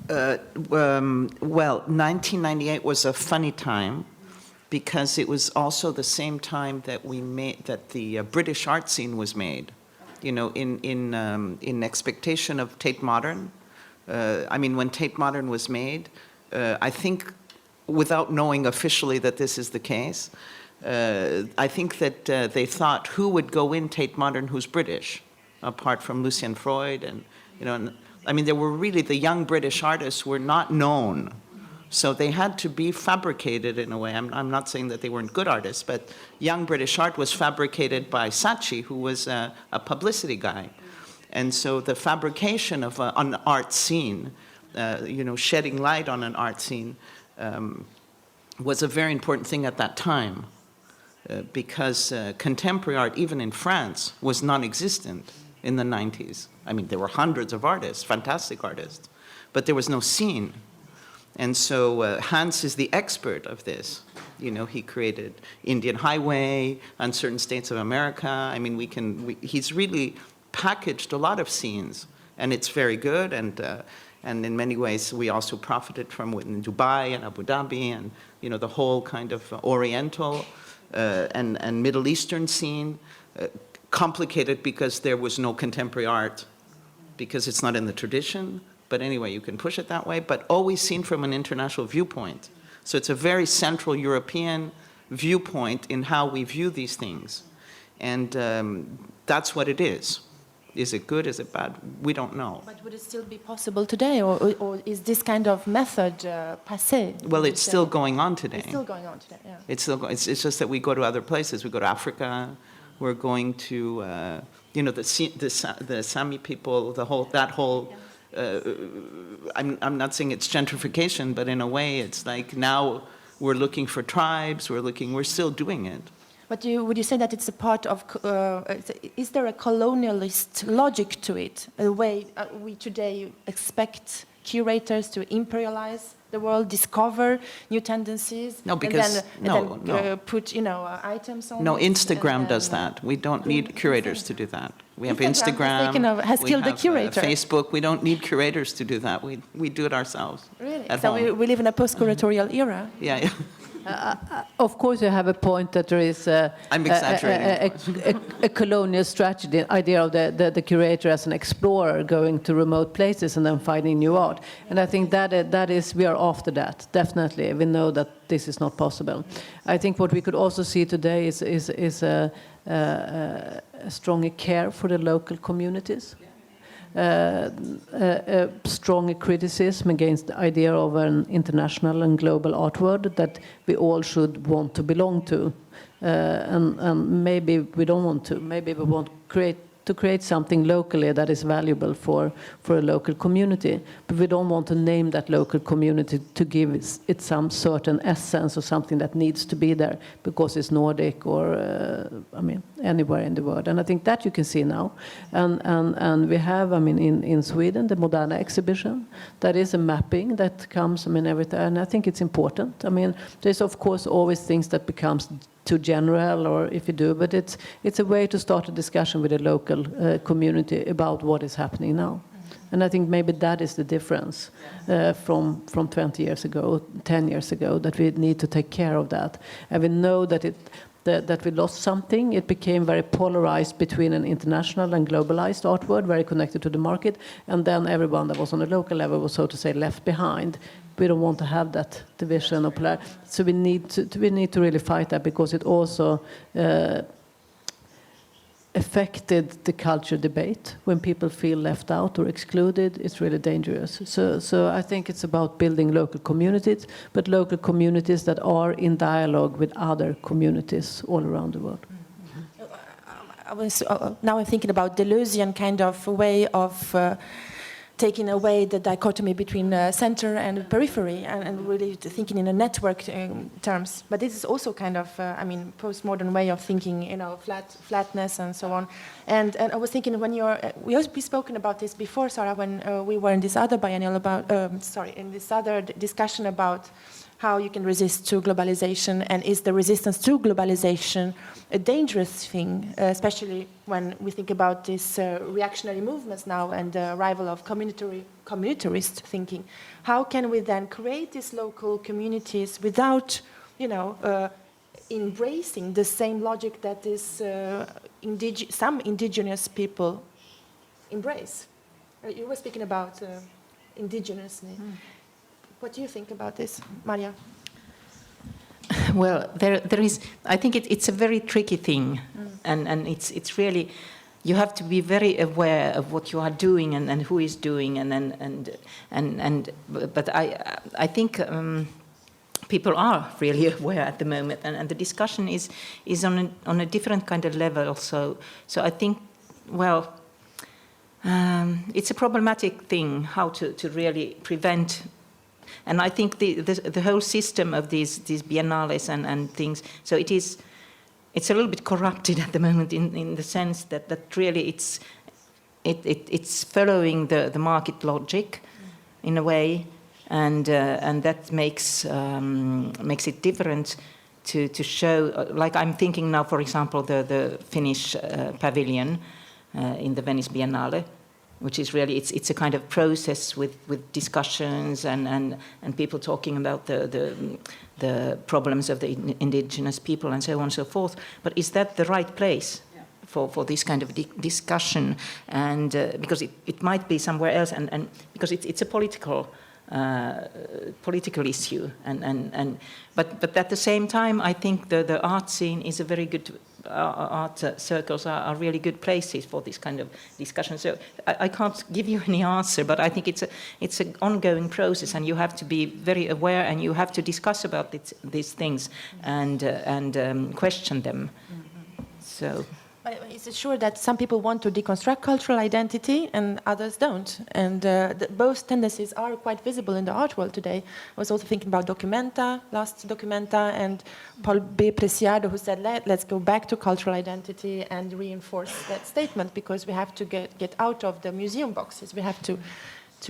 Well, 1998 was a funny time because it was also the same time that the British art scene was made. You know, in expectation of Tate Modern. I mean, when Tate Modern was made, I think, without knowing officially that this is the case, I think that they thought, who would go in Tate Modern who's British, apart from Lucian Freud, and I mean, there were really, the young British artists were not known. So they had to be fabricated in a way. I'm not saying that they weren't good artists, but young British art was fabricated by Saatchi, who was a publicity guy. And so the fabrication of an art scene, shedding light on an art scene, was a very important thing at that time, because contemporary art, even in France, was non-existent in the 90s. I mean, there were hundreds of artists, fantastic artists, but there was no scene. And so Hans is the expert of this. You know, he created Indian Highway, Uncertain States of America. I mean, he's really packaged a lot of scenes, and it's very good. And in many ways, we also profited from it in Dubai and Abu Dhabi, and the whole kind of Oriental and Middle Eastern scene. Complicated because there was no contemporary art, because it's not in the tradition. But anyway, you can push it that way, but always seen from an international viewpoint. So it's a very central European viewpoint in how we view these things. And that's what it is. Is it good? Is it bad? We don't know. But would it still be possible today, or is this kind of method passé? Well, it's still going on today. It's still going on today, yeah. It's just that we go to other places. We go to Africa. We're going to, the Sami people, that whole I'm not saying it's gentrification, but in a way it's like now we're looking for tribes, we're still doing it. But would you say that it's a part of, is there a colonialist logic to it? A way we today expect curators to imperialize the world, discover new tendencies, No, because and then put items on. No, it, Instagram and does that. We don't need curators to do that. We have Instagram. Has killed the we curator. have Facebook. We don't need curators to do that. We do it ourselves. Really? At So home. we live in a post-curatorial era. Yeah. Of course, you have a point that there is I'm exaggerating. a colonial strategy, the idea of the curator as an explorer going to remote places and then finding new art. And I think that is, we are after that, definitely. We know that this is not possible. I think what we could also see today is a stronger care for the local communities. A stronger criticism against the idea of an international and global art world that we all should want to belong to. And maybe we don't want to. Maybe we want to create something locally that is valuable for a local community. But we don't want to name that local community to give it some certain essence or something that needs to be there because it's Nordic or, anywhere in the world. And I think that you can see now. And we have, in Sweden, the Moderna exhibition. That is a mapping that comes, every time. And I think it's important. There's, of course, always things that becomes too general, or if you do, but it's a way to start a discussion with the local community about what is happening now. And I think maybe that is the difference from 20 years ago, 10 years ago, that we need to take care of that. And we know that that we lost something. It became very polarized between an international and globalized art world, very connected to the market, and then everyone that was on a local level was, so to say, left behind. We don't want to have that division of polarity. So we need to really fight that, because it also affected the culture debate. When people feel left out or excluded, it's really dangerous. So I think it's about building local communities, but local communities that are in dialogue with other communities all around the world. Now I'm thinking about Deleuzian kind of way of taking away the dichotomy between center and periphery, and really thinking in a network terms. But this is also kind of, postmodern way of thinking, flatness and so on. And I was thinking we also spoken about this before, Sarah, when we were in this other biennial in this other discussion about how you can resist to globalization, and is the resistance to globalization a dangerous thing, especially when we think about these reactionary movements now and the arrival of communitarist thinking. How can we then create these local communities without, embracing the same logic that is some indigenous people embrace? You were speaking about indigenously. What do you think about this, Marja? Well, there is. I think it's a very tricky thing, and it's really, you have to be very aware of what you are doing and who is doing, but I think people are really aware at the moment, and the discussion is on a different kind of level. So I think, it's a problematic thing how to really prevent. And I think the whole system of these biennales and things, so it's a little bit corrupted at the moment in the sense that really it's following the market logic in a way, and that makes it different to show. Like I'm thinking now, for example, the Finnish pavilion in the Venice Biennale, which is really, it's a kind of process with discussions and people talking about the problems of the indigenous people and so on and so forth. But is that the right place for this kind of discussion? And because it might be somewhere else, and because it's a political issue, but at the same time, I think the art scene is a very good. Art circles are really good places for this kind of discussion. So I can't give you any answer, but I think it's an ongoing process, and you have to be very aware, and you have to discuss about these things and question them. So. It's sure that some people want to deconstruct cultural identity and others don't. And both tendencies are quite visible in the art world today. I was also thinking about last Documenta, and Paul B. Preciado, who said, let's go back to cultural identity and reinforce that statement, because we have to get out of the museum boxes. We have to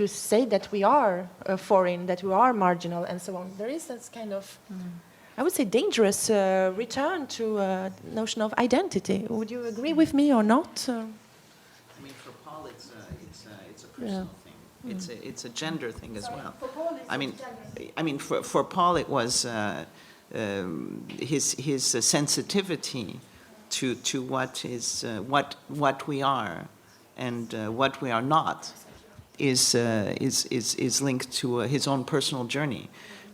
say that we are foreign, that we are marginal, and so on. There is this kind of... I would say dangerous return to notion of identity. Would you agree with me or not? I mean, for Paul, it's a personal thing. It's a gender thing as well. For Paul, I mean, for Paul, it was his sensitivity to what is what we are and what we are not is linked to his own personal journey.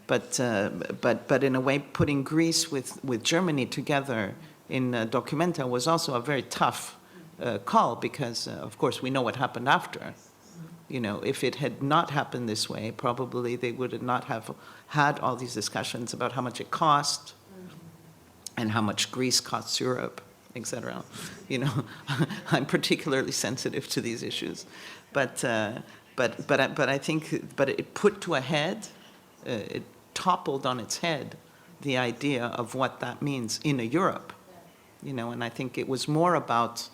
But in a way, putting Greece with Germany together in Documenta was also a very tough call, because, of course, we know what happened after. You know, if it had not happened this way, probably they would not have had all these discussions about how much it cost and how much Greece costs Europe, etc. You know, I'm particularly sensitive to these issues, but I think it put to a head. It toppled on its head the idea of what that means in a Europe, you know, and I think it was more about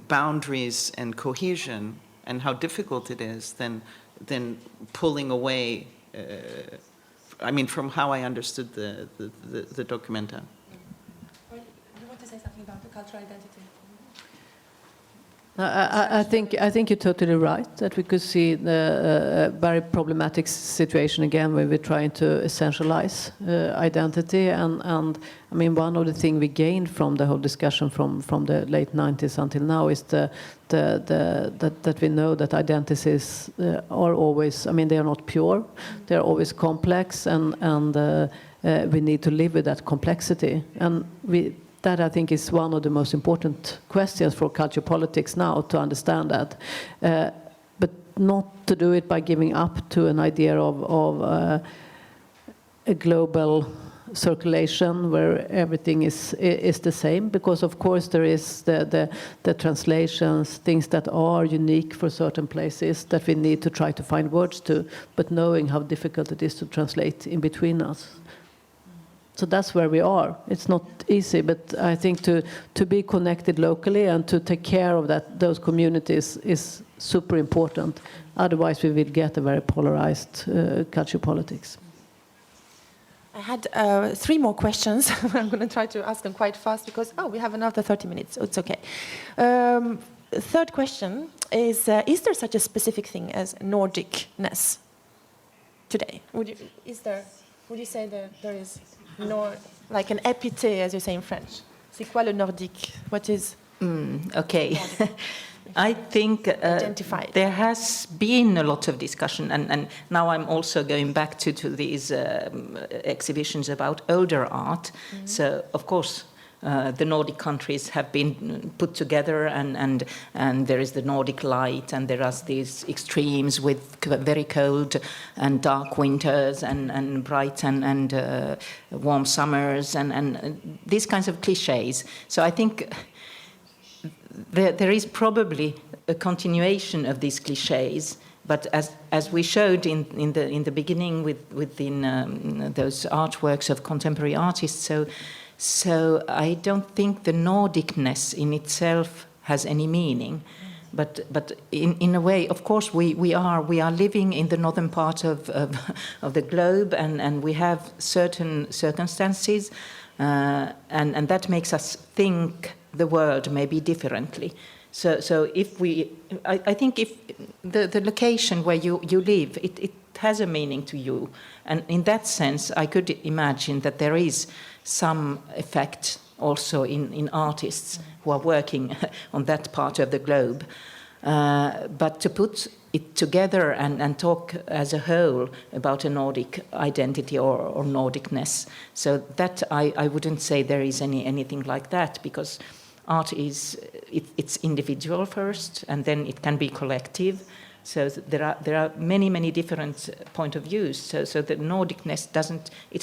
boundaries and cohesion and how difficult it is than pulling away. I mean, from how I understood the Documenta. You want to say something about the cultural identity? I think you're totally right, that we could see the very problematic situation again when we're trying to essentialize identity. And I mean, one of the things we gained from the whole discussion from the late 90s until now is that we know that identities are always, I mean, they are not pure, they're always complex, and we need to live with that complexity. And that, I think, is one of the most important questions for culture politics now, to understand that. But not to do it by giving up to an idea of a global circulation where everything is the same, because of course there is the translations, things that are unique for certain places that we need to try to find words to, but knowing how difficult it is to translate in between us. So that's where we are. It's not easy, but I think to be connected locally and to take care of those communities is super important. Otherwise, we will get a very polarized culture politics. I had 3 more questions. I'm going to try to ask them quite fast because, we have another 30 minutes, so it's okay. Third question is there such a specific thing as Nordicness today? Would you say that there is like an épithète, as you say in French? C'est quoi le nordique? What is... Okay. I think there has been a lot of discussion, and now I'm also going back to these exhibitions about older art. Mm-hmm. So, of course, the Nordic countries have been put together, and there is the Nordic light, and there are these extremes with very cold and dark winters, and bright and warm summers, and these kinds of cliches. So I think there is probably a continuation of these cliches, but as we showed in the beginning within those artworks of contemporary artists, so I don't think the Nordicness in itself has any meaning, but in a way, of course, we are living in the northern part of the globe, and we have certain circumstances, and that makes us think the world maybe differently. So if I think if the location where you live, it has a meaning to you, and in that sense, I could imagine that there is some effect also in artists who are working on that part of the globe. But to put it together and talk as a whole about a Nordic identity or Nordicness, so that I wouldn't say there is anything like that, because art it's individual first, and then it can be collective. So there are many different point of views. So the Nordicness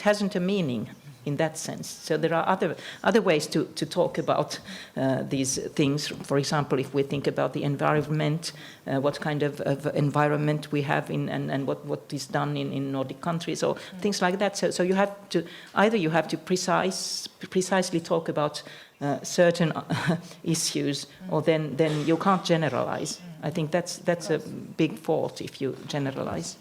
hasn't a meaning. in that sense. So there are other ways to talk about these things. For example, if we think about the environment, what kind of environment we have and what is done in Nordic countries, or things like that. So you have to precisely talk about certain issues, or then you can't generalize. I think that's a big fault if you generalize.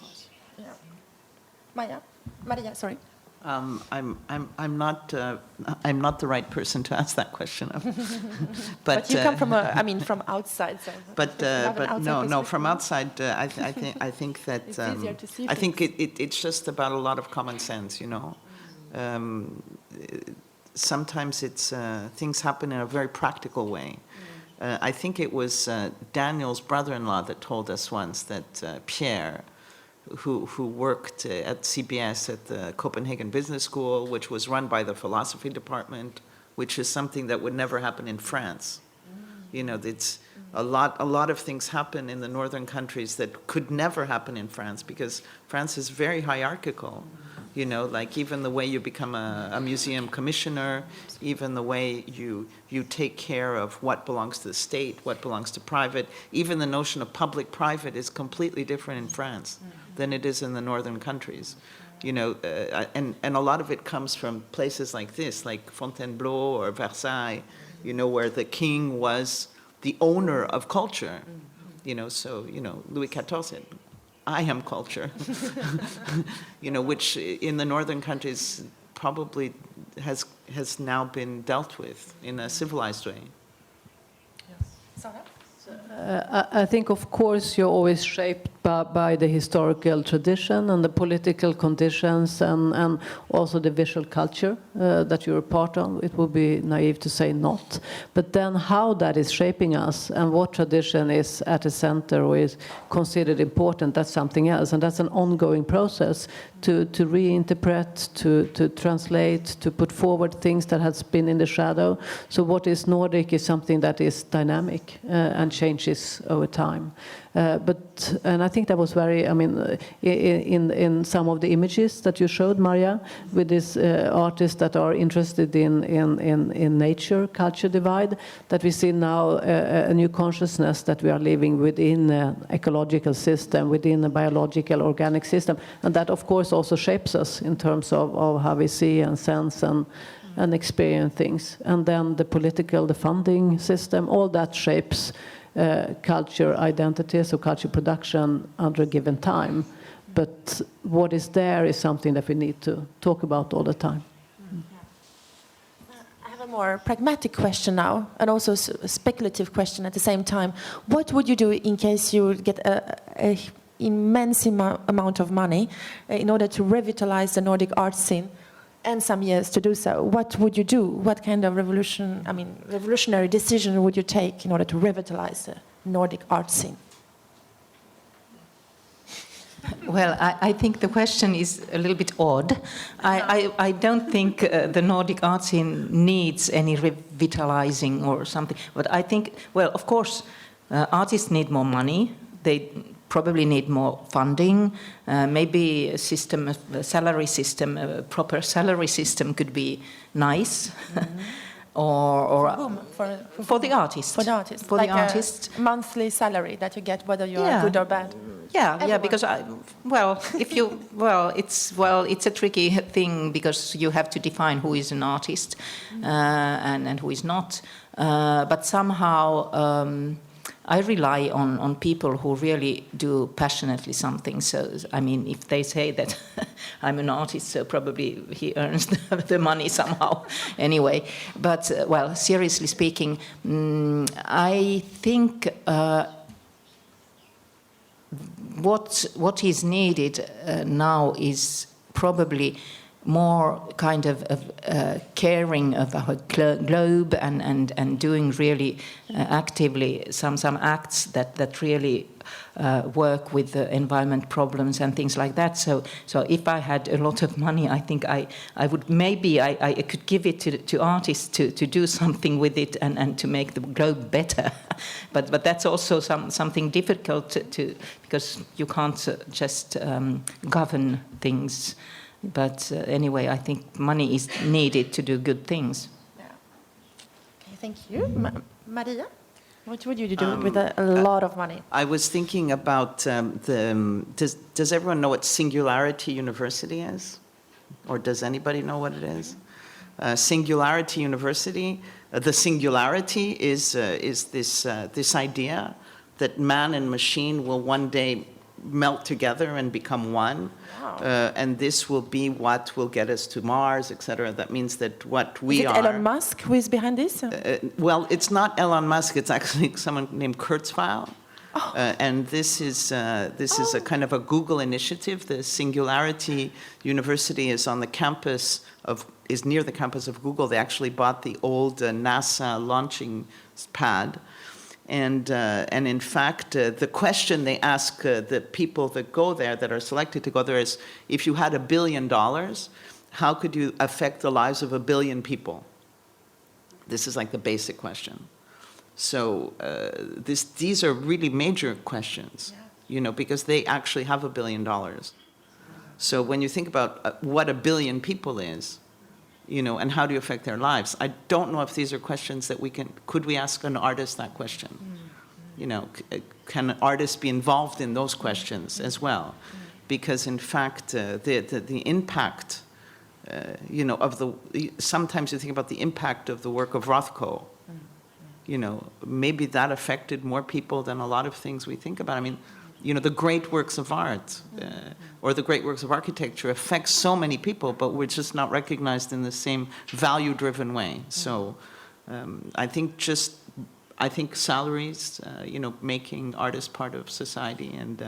Yeah. Marja, sorry. I'm not the right person to ask that question of. But you come from outside. So no, from outside, I think that it's easier to see I think it's just about a lot of common sense, you know. Sometimes it's things happen in a very practical way. I think it was Daniel's brother-in-law that told us once that Pierre, who worked at CBS at the Copenhagen Business School, which was run by the philosophy department, which is something that would never happen in France. You know, it's a lot of things happen in the northern countries that could never happen in France, because France is very hierarchical. You know, like even the way you become a museum commissioner, even the way you take care of what belongs to the state, what belongs to private, even the notion of public-private is completely different in France than it is in the northern countries. You know, and a lot of it comes from places like this, like Fontainebleau or Versailles, you know, where the king was the owner of culture. You know, so, you know, Louis XIV said, I am culture, you know, which in the northern countries probably has now been dealt with in a civilized way. I think, of course, you're always shaped by the historical tradition and the political conditions and also the visual culture that you're a part of. It would be naive to say not. But then how that is shaping us and what tradition is at the center or is considered important, that's something else. And that's an ongoing process to reinterpret, to translate, to put forward things that has been in the shadow. So what is Nordic is something that is dynamic and changes over time. And I think that was very, I mean, in some of the images that you showed, Marja, with these artists that are interested in nature, culture divide, that we see now a new consciousness that we are living within an ecological system, within a biological, organic system. And that, of course, also shapes us in terms of how we see and sense and experience things. And then the political, the funding system, all that shapes culture identities or culture production under a given time. But what is there is something that we need to talk about all the time. I have a more pragmatic question now, and also a speculative question at the same time. What would you do in case you get an immense amount of money in order to revitalize the Nordic art scene, and some years to do so? What would you do? What kind of revolutionary decision would you take in order to revitalize the Nordic art scene? Well, I think the question is a little bit odd. I don't think the Nordic art scene needs any revitalizing or something. But I think, well, of course, artists need more money. They probably need more funding. Maybe a salary system, a proper salary system could be nice. Or for whom? For the artist. For the artist. For like the artist. A monthly salary that you get whether you are good or bad. Yeah, because it's a tricky thing because you have to define who is an artist and who is not. But somehow I rely on people who really do passionately something. So, I mean, if they say that I'm an artist, so probably he earns the money somehow anyway. But, well, seriously speaking, I think what is needed now is probably more kind of caring of our globe and doing really actively some acts that really work with the environment problems and things like that. So if I had a lot of money, I think I would maybe I could give it to artists to do something with it and to make the globe better. but that's also something difficult to because you can't just govern things. But anyway, I think money is needed to do good things. Yeah. Okay, thank you. Maria, what would you do with a lot of money? I was thinking about does everyone know what Singularity University is? Or does anybody know what it is? Singularity University, the singularity is this idea that man and machine will one day melt together and become one. Wow. And this will be what will get us to Mars, etc. That means that what we is it are... Elon Musk who is behind this? Well, it's not Elon Musk. It's actually someone named Kurzweil. Oh. And this is a kind of a Google initiative. The Singularity University is on the campus is near the campus of Google. They actually bought the old NASA launching pad. And in fact, the question they ask the people that go there, that are selected to go there, is if you had $1 billion, how could you affect the lives of 1 billion people? This is like the basic question. So these are really major questions, you know, because they actually have $1 billion. So when you think about what 1 billion people is, you know, and how do you affect their lives? I don't know if these are questions that could we ask an artist that question? You know, can artists be involved in those questions as well? Because in fact, the impact, you know, sometimes you think about the impact of the work of Rothko, you know, maybe that affected more people than a lot of things we think about. I mean, you know, the great works of art or the great works of architecture affect so many people, but we're just not recognized in the same value-driven way. So I think salaries, you know, making artists part of society and,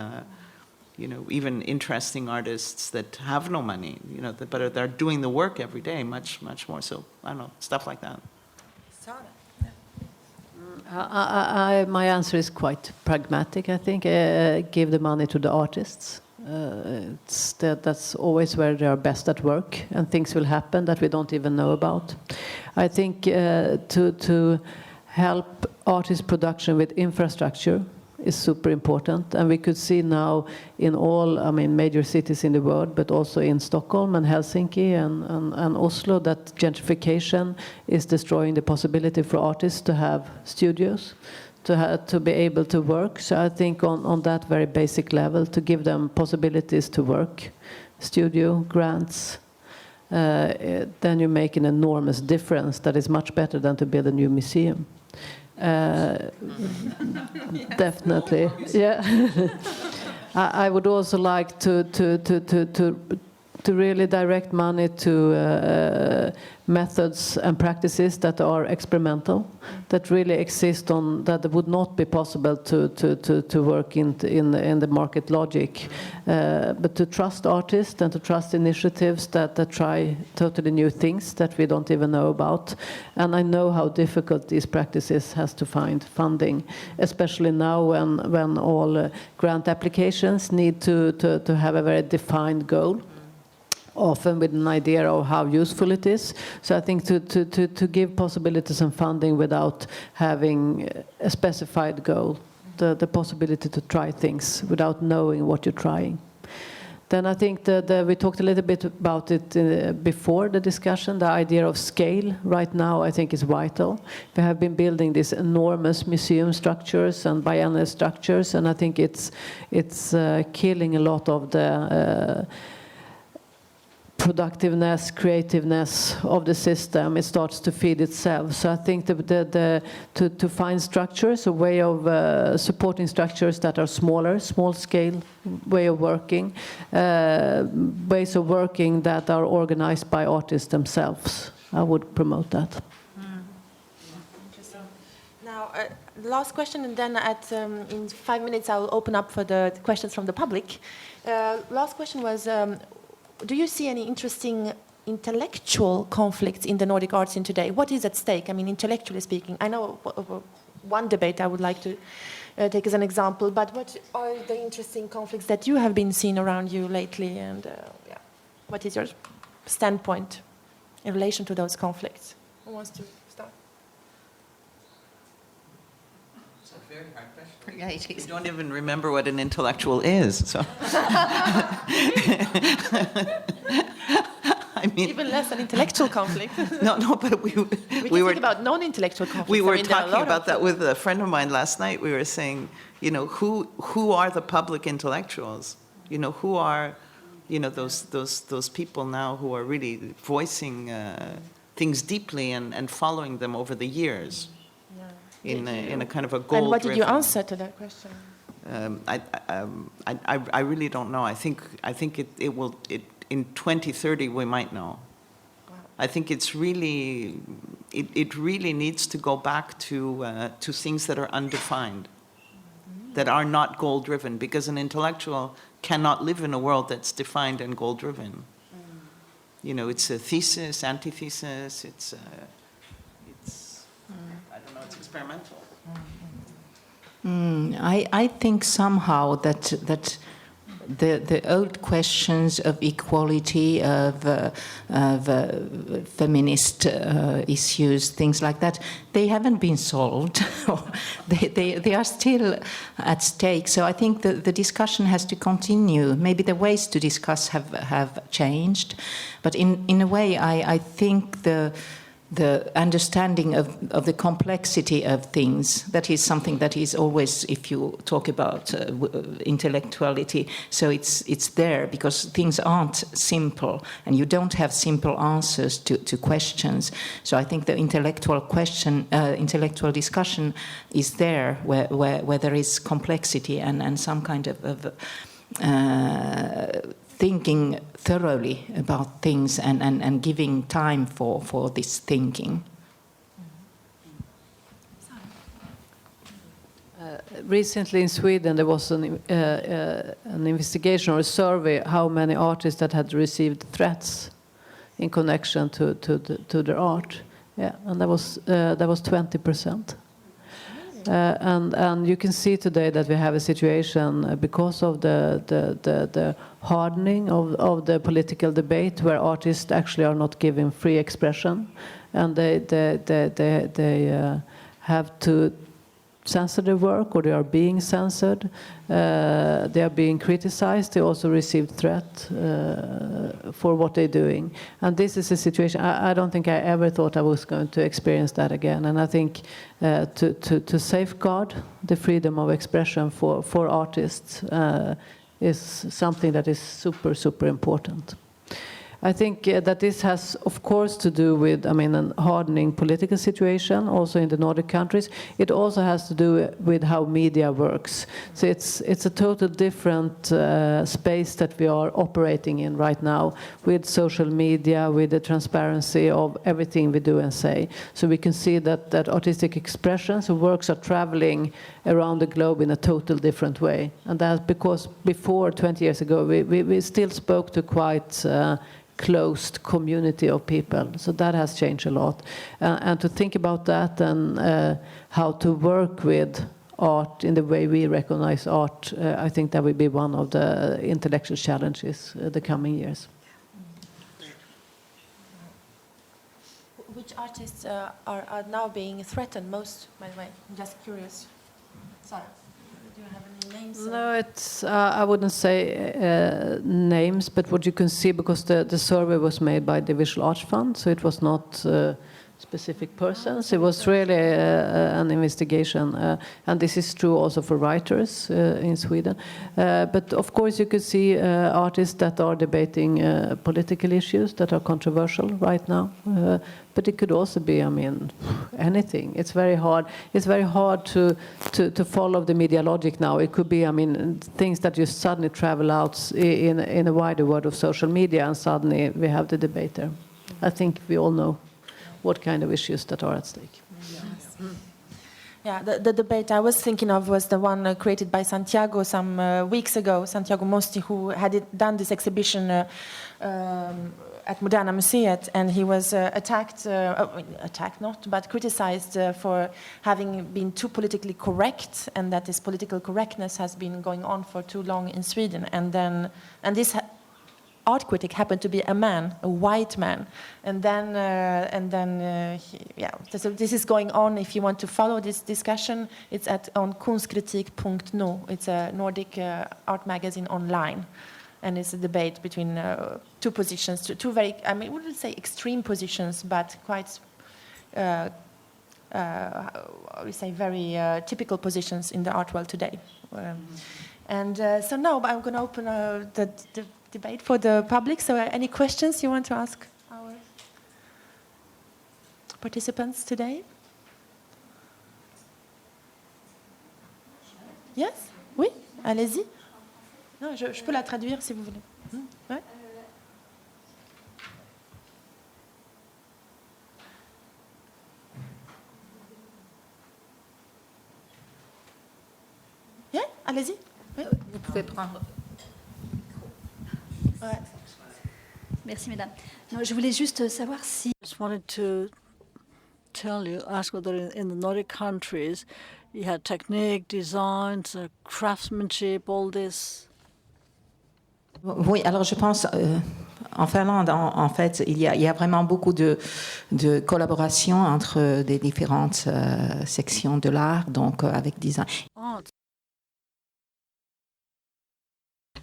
you know, even interesting artists that have no money, you know, but they're doing the work every day much, much more. So, I don't know, stuff like that. My answer is quite pragmatic, I think. Give the money to the artists. That's always where they are best at work, and things will happen that we don't even know about. I think to help artist production with infrastructure is super important, and we could see now in all, I mean, major cities in the world, but also in Stockholm and Helsinki and Oslo, that gentrification is destroying the possibility for artists to have studios, to be able to work. So I think on that very basic level, to give them possibilities to work, studio, grants, then you make an enormous difference that is much better than to build a new museum. Definitely, yeah. I would also like to really direct money to methods and practices that are experimental, that really exist that would not be possible to work in the market logic, but to trust artists and to trust initiatives that try totally new things that we don't even know about. And I know how difficult these practices has to find funding, especially now when all grant applications need to have a very defined goal, often with an idea of how useful it is. So I think to give possibilities and funding without having a specified goal, the possibility to try things without knowing what you're trying. Then I think we talked a little bit about it before the discussion. The idea of scale right now I think is vital. We have been building these enormous museum structures and biennial structures, and I think it's killing a lot of the productiveness, creativeness of the system. It starts to feed itself. So I think to find structures, a way of supporting structures that are smaller, small scale way of working, ways of working that are organized by artists themselves. I would promote that. Interesting. Now, last question, and then in 5 minutes I'll open up for the questions from the public. Last question was, do you see any interesting intellectual conflicts in the Nordic arts in today? What is at stake? I mean, intellectually speaking. I know one debate I would like to take as an example, but what are the interesting conflicts that you have been seeing around you lately? And what is your standpoint in relation to those conflicts? Who wants to start? very hard question. Yeah, it is. You don't even remember what an intellectual is, so. I mean, Even less an intellectual conflict. no, but we We were think about non-intellectual conflicts. we were I mean, there are a talking lot about of that with a friend of mine last night. We were saying, you know, who are the public intellectuals? You know, who are, you know, those people now who are really voicing things deeply and following them over the years in a kind of a goal. And what did you answer to that question? I really don't know. I think it will in 2030 we might know. Wow. I think it's really it really needs to go back to things that are undefined, that are not goal driven, because an intellectual cannot live in a world that's defined and goal driven. You know, it's a thesis, antithesis. It's I don't know. It's experimental. I think somehow that the old questions of equality, of feminist issues, things like that, they haven't been solved. they are still at stake. So I think the discussion has to continue. Maybe the ways to discuss have changed, but in a way, I think the understanding of the complexity of things, that is something that is always, if you talk about intellectuality, so it's there because things aren't simple and you don't have simple answers to questions. So I think the intellectual discussion is there where there is complexity and some kind of thinking thoroughly about things and giving time for this thinking. Recently in Sweden there was an investigation or a survey how many artists that had received threats in connection to their art. Yeah, and that was 20%. And you can see today that we have a situation because of the hardening of the political debate, where artists actually are not given free expression, and they have to censor their work, or they are being censored. They are being criticized. They also receive threat for what they're doing. And this is a situation, I don't think I ever thought I was going to experience that again. And I think to safeguard the freedom of expression for artists is something that is super, super important. I think that this has, of course, to do with, a hardening political situation, also in the Nordic countries. It also has to do with how media works. So it's a total different space that we are operating in right now, with social media, with the transparency of everything we do and say. So we can see that artistic expressions and works are traveling around the globe in a total different way. And that's because before, 20 years ago, we still spoke to quite closed community of people. So that has changed a lot. And to think about that and how to work with art in the way we recognize art, I think that will be one of the intellectual challenges the coming years. Which artists are now being threatened most, by the way? I'm just curious. Sarah, do you have any names? No, it's I wouldn't say names, but what you can see, because the survey was made by the Visual Arts Fund, so it was not specific persons. It was really an investigation, and this is true also for writers in Sweden. But of course, you could see artists that are debating political issues that are controversial right now. But it could also be, anything. It's very hard. It's very hard to follow the media logic now. It could be, things that just suddenly travel out in a wider world of social media, and suddenly we have the debate there. I think we all know what kind of issues that are at stake. Yes. Yeah, the debate I was thinking of was the one created by Santiago some weeks ago, Santiago Mosti, who had done this exhibition at Moderna Museet, and he was criticized for having been too politically correct, and that this political correctness has been going on for too long in Sweden. And this art critic happened to be a man, a white man, and then So this is going on. If you want to follow this discussion, it's on kunstkritik.no. It's a Nordic art magazine online, and it's a debate between two positions, two very, I mean, we wouldn't say extreme positions, but quite. We say very typical positions in the art world today. So now I'm going to open the debate for the public. So any questions you want to ask our participants today? Yes? Oui? Allez-y. Non, je peux la traduire si vous voulez. Ouais? Yeah? Allez-y. Oui. Vous pouvez prendre. Ouais. Merci, mesdames. Non, je voulais juste savoir si... I just wanted to ask whether in the Nordic countries you had technique, designs, craftsmanship, all this. Oui, alors je pense, en Finlande, en fait, il y a vraiment beaucoup de collaboration entre des différentes sections de l'art, donc avec design. Art.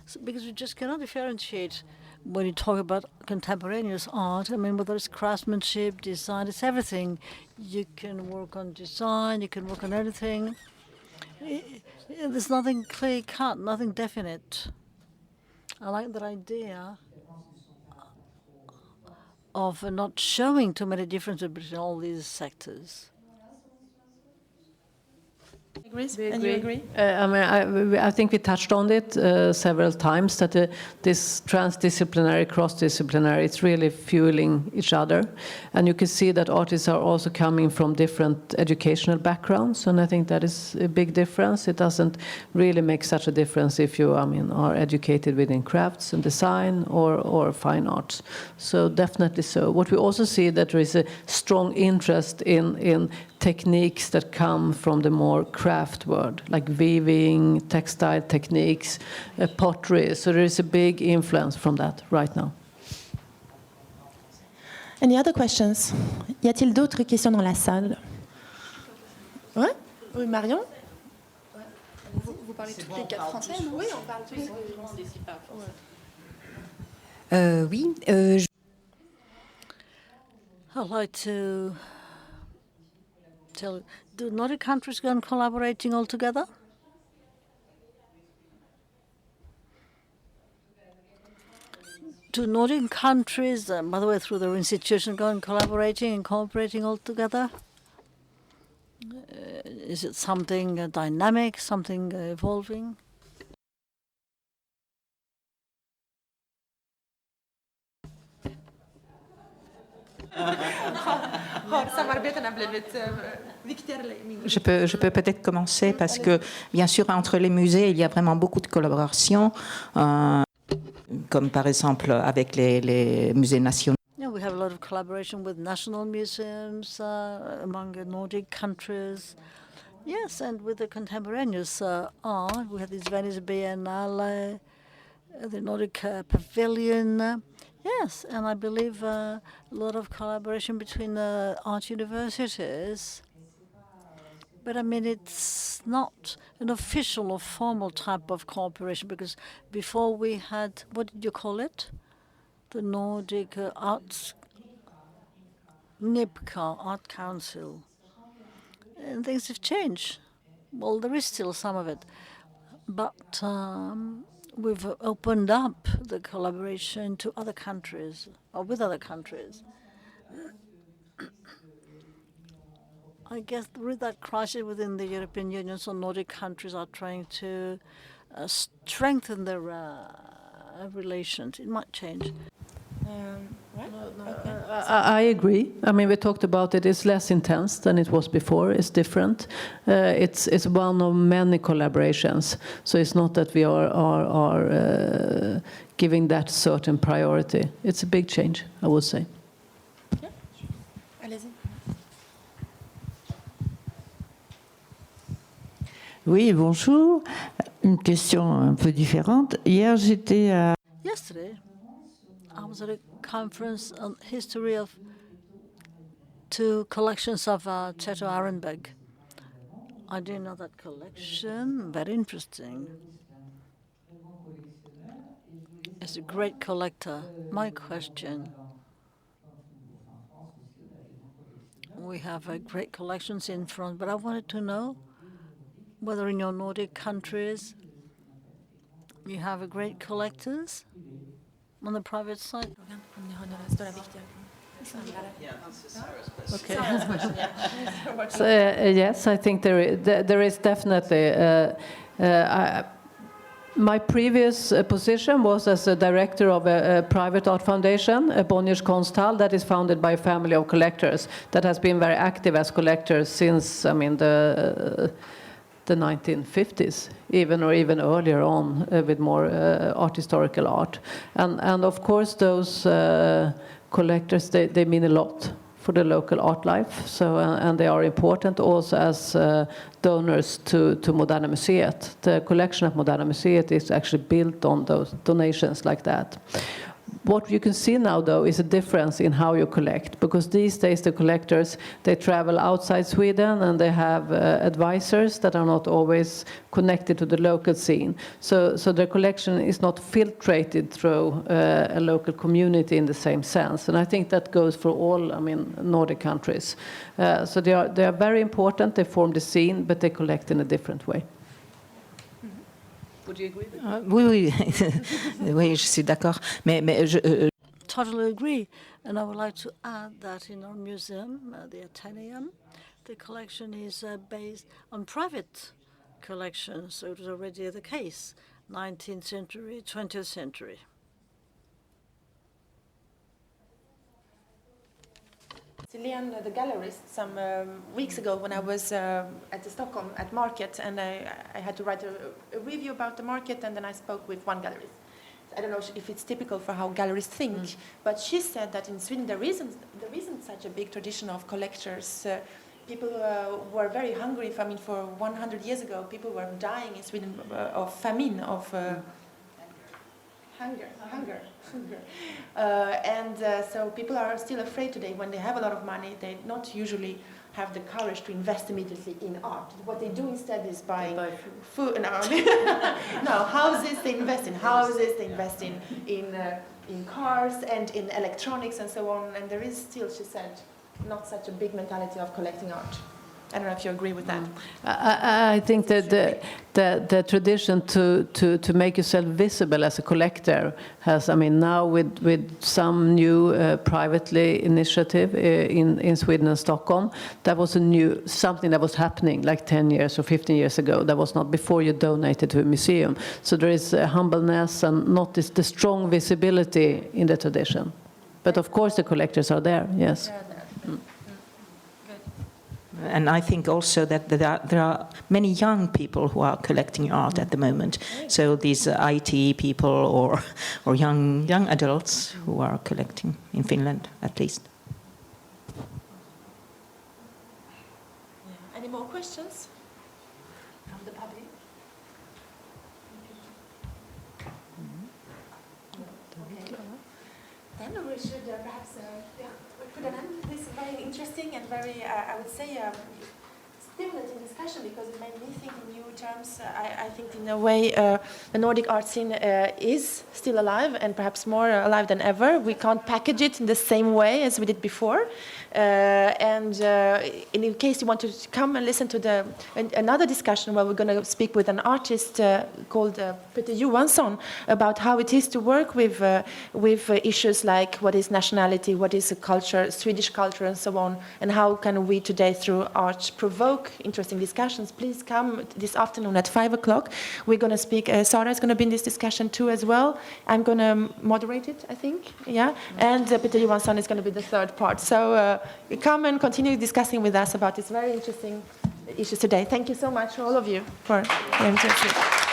So, because you just cannot differentiate when you talk about contemporaneous art. I mean, whether it's craftsmanship, design, it's everything. You can work on design, you can work on everything. There's nothing clear-cut, nothing definite. I like that idea of not showing too many differences between all these sectors. And you agree? I think we touched on it several times, that this transdisciplinary, cross-disciplinary, it's really fueling each other. And you can see that artists are also coming from different educational backgrounds, and I think that is a big difference. It doesn't really make such a difference if you, are educated within crafts and design or fine arts. So definitely so. What we also see that there is a strong interest in techniques that come from the more craft world, like weaving, textile techniques, pottery. So there is a big influence from that right now. Any other questions? Y a-t-il d'autres questions dans la salle? Ouais? Oui, Marion? Vous parlez toutes les quatre français, non? Oui, on parle tous les Oui, I'd like to tell, do Nordic countries go on collaborating all together? Do Nordic countries, by the way, through their institution, go on collaborating and cooperating all together? Is it something dynamic, something evolving? Je peux peut-être commencer parce que, bien sûr, entre les musées, il y a vraiment beaucoup de collaboration, comme par exemple avec les musées nationaux. Yeah, we have a lot of collaboration with national museums among the Nordic countries. Yes, and with the contemporaneous art, we have this Venice Biennale, the Nordic Pavilion. Yes, and I believe a lot of collaboration between art universities. But I mean, it's not an official or formal type of cooperation, because before we had, what did you call it? The Nordic Arts, NIPCA, Art Council. And things have changed. Well, there is still some of it. But we've opened up the collaboration to other countries, or with other countries. I guess with that crisis within the European Union, so Nordic countries are trying to strengthen their relations. It might change. Right? I agree. I mean, we talked about it. It's less intense than it was before. It's different. It's one of many collaborations. So it's not that we are giving that certain priority. It's a big change, I would say. Yeah. Allez-y. oui, bonjour. Une question un peu différente. Hier, j'étais à... Yesterday, I was at a conference on history of 2 collections of Teto Arenberg. I didn't know that collection. Very interesting. He's a great collector. My question: we have great collections in France, but I wanted to know whether in your Nordic countries you have great collectors on the private side. Okay. So, yes, I think there is definitely. My previous position was as a director of a private art foundation, Bonniers Konsthall, that is founded by a family of collectors that has been very active as collectors since, I mean, the 1950s, even earlier on, with more art historical art, and of course those collectors they mean a lot for the local art life. So and they are important also as donors to Moderna Museet. The collection at Moderna Museet is actually built on those donations like that. What you can see now, though, is a difference in how you collect, because these days the collectors, they travel outside Sweden and they have advisors that are not always connected to the local scene. So their collection is not filtrated through a local community in the same sense. And I think that goes for all, I mean, Nordic countries. So they are very important. They form the scene, but they collect in a different way. Would you agree with that? Oui, oui, je suis d'accord. Mais Totally agree. And I would like to add that in our museum, the Ateneum, the collection is based on private collections. So it was already the case, 19th century, 20th century. Leon, the gallerist, some weeks ago when I was at the Stockholm at market, and I had to write a review about the market, and then I spoke with one gallerist. I don't know if it's typical for how gallerists think, but she said that in Sweden there isn't such a big tradition of collectors. People were very hungry. I mean, for 100 years ago, people were dying in Sweden of famine, of hunger. So people are still afraid today. When they have a lot of money, they not usually have the courage to invest immediately in art. What they do instead is buying food. No, houses they invest in. Houses they invest in cars and in electronics and so on. And there is still, she said, not such a big mentality of collecting art. I don't know if you agree with that. I think that the tradition to make yourself visible as a collector has, I mean, now with some new privately initiative in Sweden and Stockholm, that was something that was happening like 10 years or 15 years ago. That was not before you donated to a museum. So there is humbleness and not the strong visibility in the tradition. But of course the collectors are there, yes. And I think also that there are many young people who are collecting art at the moment. So these IT people or young adults who are collecting in Finland, at least. Yeah. Any more questions from the public? Okay. Then we should perhaps put an end to this very interesting and very, I would say, stimulating discussion, because it made me think in new terms. I think in a way the Nordic art scene is still alive, and perhaps more alive than ever. We can't package it in the same way as we did before. And in case you want to come and listen to another discussion where we're going to speak with an artist called Peter Johansson about how it is to work with issues like what is nationality, what is a culture, Swedish culture, and so on, and how can we today through art provoke interesting discussions. Please come this afternoon at 5 o'clock. We're going to speak. Sara is going to be in this discussion too as well. I'm going to moderate it, I think. Yeah, and Peter Johansson is going to be the third part. So come and continue discussing with us about these very interesting issues today. Thank you so much, all of you, for being here.